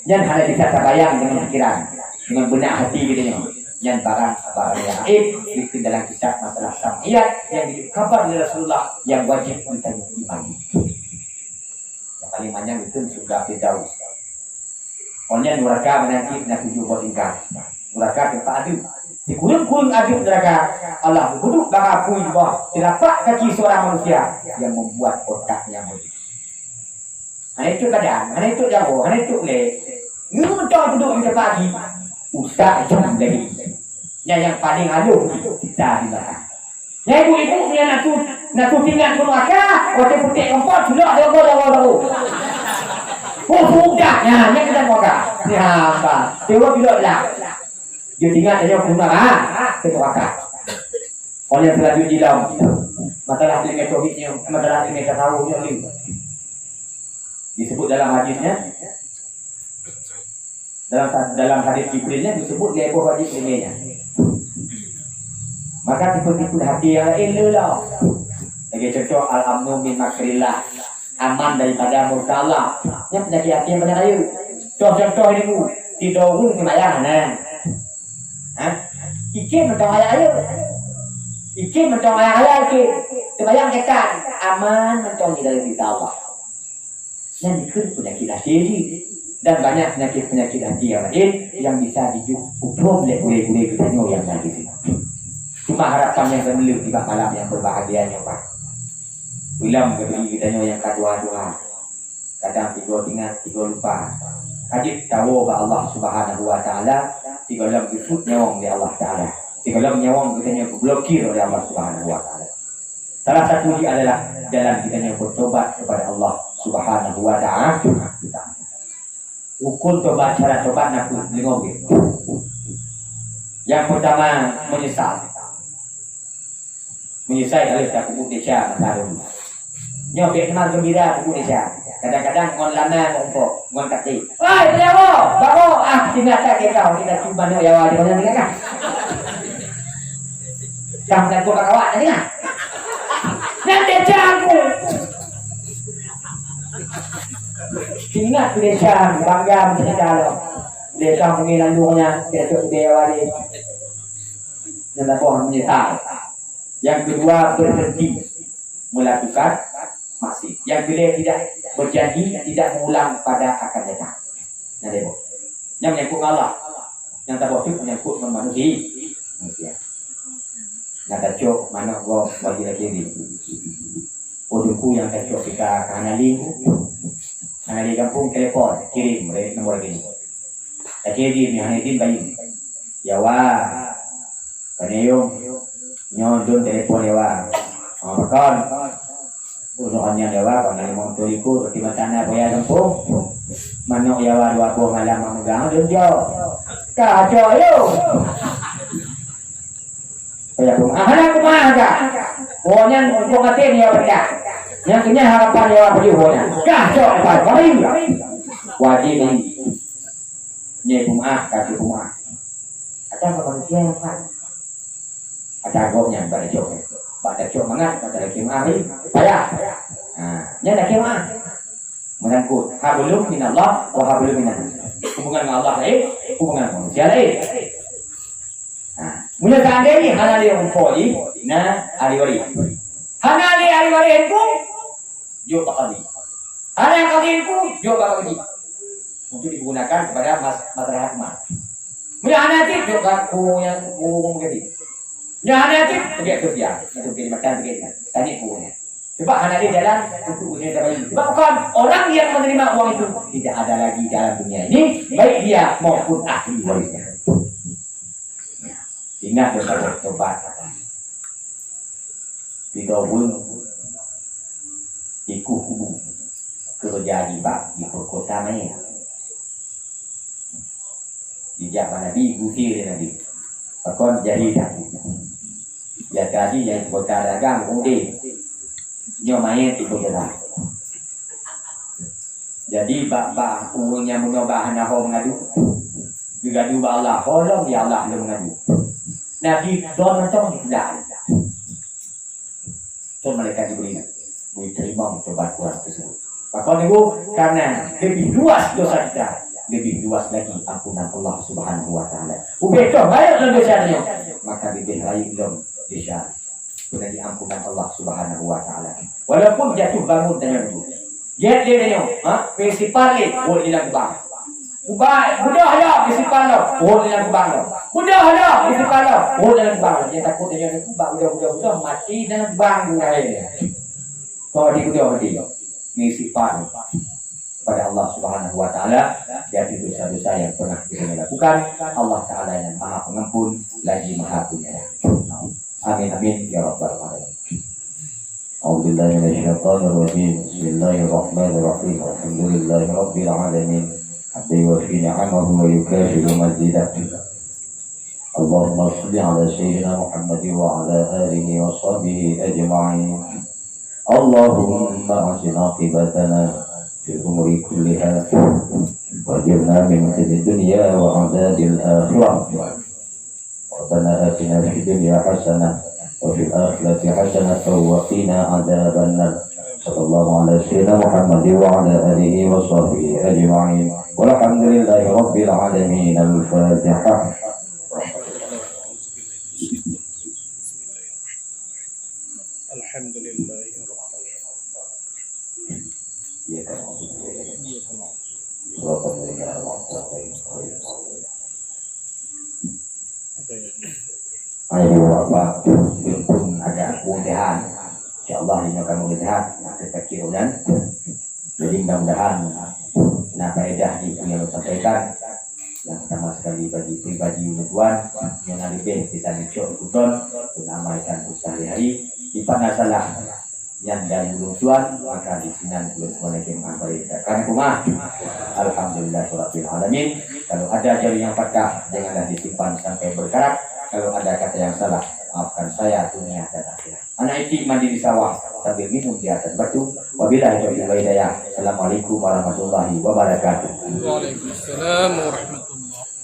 Yang hanya bisa terbayang dengan pikiran, dengan benak hati gitu nya. Yang barang apa yang itu dalam kitab masalah samiyat yang dikabar oleh Rasulullah yang wajib kita imani. Yang paling panjang itu sudah kita tahu. Pokoknya neraka menanti nak tuju buat ingkar. Neraka tempat adu. Di kurung-kurung adu neraka Allah duduk bakal pui di bawah telapak kaki seorang manusia yang membuat otaknya mujib. Hanya itu kadang, hanya itu jago, hanya itu le. Ngutang duduk di pagi, usah jam lagi. Yang paling aduh kita di belakang. Ya ibu-ibu punya natu tinggal keluarga, waktu putih empat sudah ada gol. Oh sudahnya, yang kita moga. Ya apa? Dewa bila lah. Dia tinggal hanya guna keluarga. Oleh selanjutnya di dalam masalah ilmu tauhidnya, masalah ilmu tasawufnya ini disebut dalam hadisnya. Dalam hadis Jibrilnya disebut dia buah hadis ilmiahnya. Maka tipe-tipe hati yang ilah. Lagi contoh al-amnu min makrillah, aman daripada murka Allah. Yang penyakit hati yang banyak ayu. Contoh ini bu, tidak pun kebayang Ikin mentong ayah ayu. Ikin mentong ayah ikin. Kebayang kekan aman mentong dari kita Allah. Yang dikir penyakit hati ini. Dan banyak penyakit-penyakit hati yang lain yang bisa diubah oleh gule-gule kita yang ada di sini. Cuma harapan yang terbelut di malam yang berbahagia yang pak. Ulam berdiri kita yang kedua-dua. Kadang tiga ingat, tiga lupa. Hadis tahu bahwa Allah Subhanahu Wa Taala tiga lam disebut nyawang oleh Allah Taala. Tiga lam nyawang kita blokir oleh Allah Subhanahu Wa Taala. Salah satunya adalah jalan kita yang bertobat kepada Allah Subhanahu Wa Taala. Ukur tobat, cara tobat nak lingong. Yang pertama menyesal. Menyesal harus tak pupuk desa masarum. Nyobek kenal gembira pupuk desa. Kadang-kadang ngon lana ngompok, ngon kati. Wah, itu ya wo, bako, tinggal tak kau kita cuba nak ya wajib mana tinggal kan? Kamu dan gua kawan tadi kan? Nanti jago. Ingat desa bangga mencerita lo. Desa pengiran duanya besok dewa ni. Dan apa menyesal. Yang kedua berhenti melakukan maksiat. Yang kedua tidak berjanji tidak mengulang pada akan datang. Nah demo. Yang menyangkut Allah. Yang tak boleh menyangkut manusia. Nah kacau mana gua bagi lagi ni. Odungku yang kacau kita kanali. Nah di kampung telepon kirim nomor ini. Tak kirim yang ini bayi. Yawa, penayung, nyodon telepon yawa. Makan, unoannya yawa. Kalau mau turiku, di mana boya kampung, manok yawa dua buah malam memegang dunjo. Kacau yo. Kayak pun, anak kumah aja. Pokoknya untuk mati ni yawa dah. Yang punya harapan yawa berjuangnya. Kacau apa? Baik. Wajib ni. Ni kumah, kaki kumah. Ada manusia yang faham. Ada gopnya pada cok. Pada cok mangat, pada kimah ni. Payah. Nya dah kimah. Menangkut hablum minallah wa hablum minan. Hubungan dengan Allah lain, hubungan dengan manusia lain. Mula seandainya hana dia umpoli, na ariwari. Hana dia ariwari pun, jo bakal. Hana yang kali pun, jo bakal. Untuk digunakan kepada masyarakat mas. Mula hana dia jo kaku yang begini. Ya hana dia pergi kerja, itu pergi makan pergi. Tadi punya. Sebab hana dia jalan untuk usaha terbaik. Sebab bukan orang yang menerima uang itu tidak ada lagi dalam dunia ini, baik dia maupun ahli warisnya. Ingat daripada tobat. Tidak pun ikut kerja di bak di kota mana. Dijak Nabi gusir Nabi. Pakon jadi dah. Ya tadi yang kota dagang kemudian nyo main itu kita. Jadi bak umurnya menyoba hana ho mengadu. Mengadu ba Allah, holong ya Allah lu mengadu. Nabi don macam tidak. So mereka diberi terima mencoba Quran tersebut. Maka itu karena lebih luas dosa kita, lebih luas lagi ampunan Allah Subhanahu Wa Taala. Ubetoh banyak dosanya, maka lebih baik belum dosa. Sudah diampunan Allah Subhanahu Wa Taala. Walaupun jatuh bangun dengan itu, dia dia prinsipal ni, boleh hilang bang. Mudah lah prinsipal lo, boleh hilang bang lo. Mudah lah prinsipal lo, boleh hilang bang lo. Dia takut dia ni mudah mati dalam bang dia. Kalau mati prinsipal pada Allah Subhanahu Wa Taala, jadi dosa-dosa yang pernah kita lakukan, Allah Taala yang Maha Pengampun lagi Maha Penyayang. Amin amin ya rabbal alamin. A'udzubillahi minasyaitonir rajim. Bismillahirrahmanirrahim. Alhamdulillahi rabbil alamin. Hamdan wa fi ni'amahu wa yukafiru mazidahu. Allahumma shalli ala sayyidina Muhammad wa ala alihi wa sahbihi ajma'in. Allahumma ahsin aqibatana fil umuri kulliha wajirna min khizyi dunya wa 'adzabil akhirah. ربنا آتنا في الدنيا حسنة وفي الآخرة حسنة وقنا عذاب النار صلى الله على سيدنا محمد وعلى آله وصحبه أجمعين والحمد لله رب العالمين. الفاتحة. الحمد لله Ayo Bapak pun ada kemudahan, insyaallah ini akan kemudahan kita kira jadi mudah-mudahan faedah itu yang sampaikan yang pertama sekali bagi pribadi tuan yang lebih kita dicok tuan mengamalkan sehari-hari di mana salah yang dari tuan maka di sini tuan lagi mengamalkan kumah. Alhamdulillahirabbil alamin. Kalau ada jari yang patah janganlah disimpan sampai berkarat. Kalau ada kata yang salah, maafkan saya dunia dan akhirat. Anak itu mandi di sawah sambil minum di atas batu. Wabillahi taufiq wal hidayah. Assalamualaikum warahmatullahi wabarakatuh. Waalaikumsalam warahmatullahi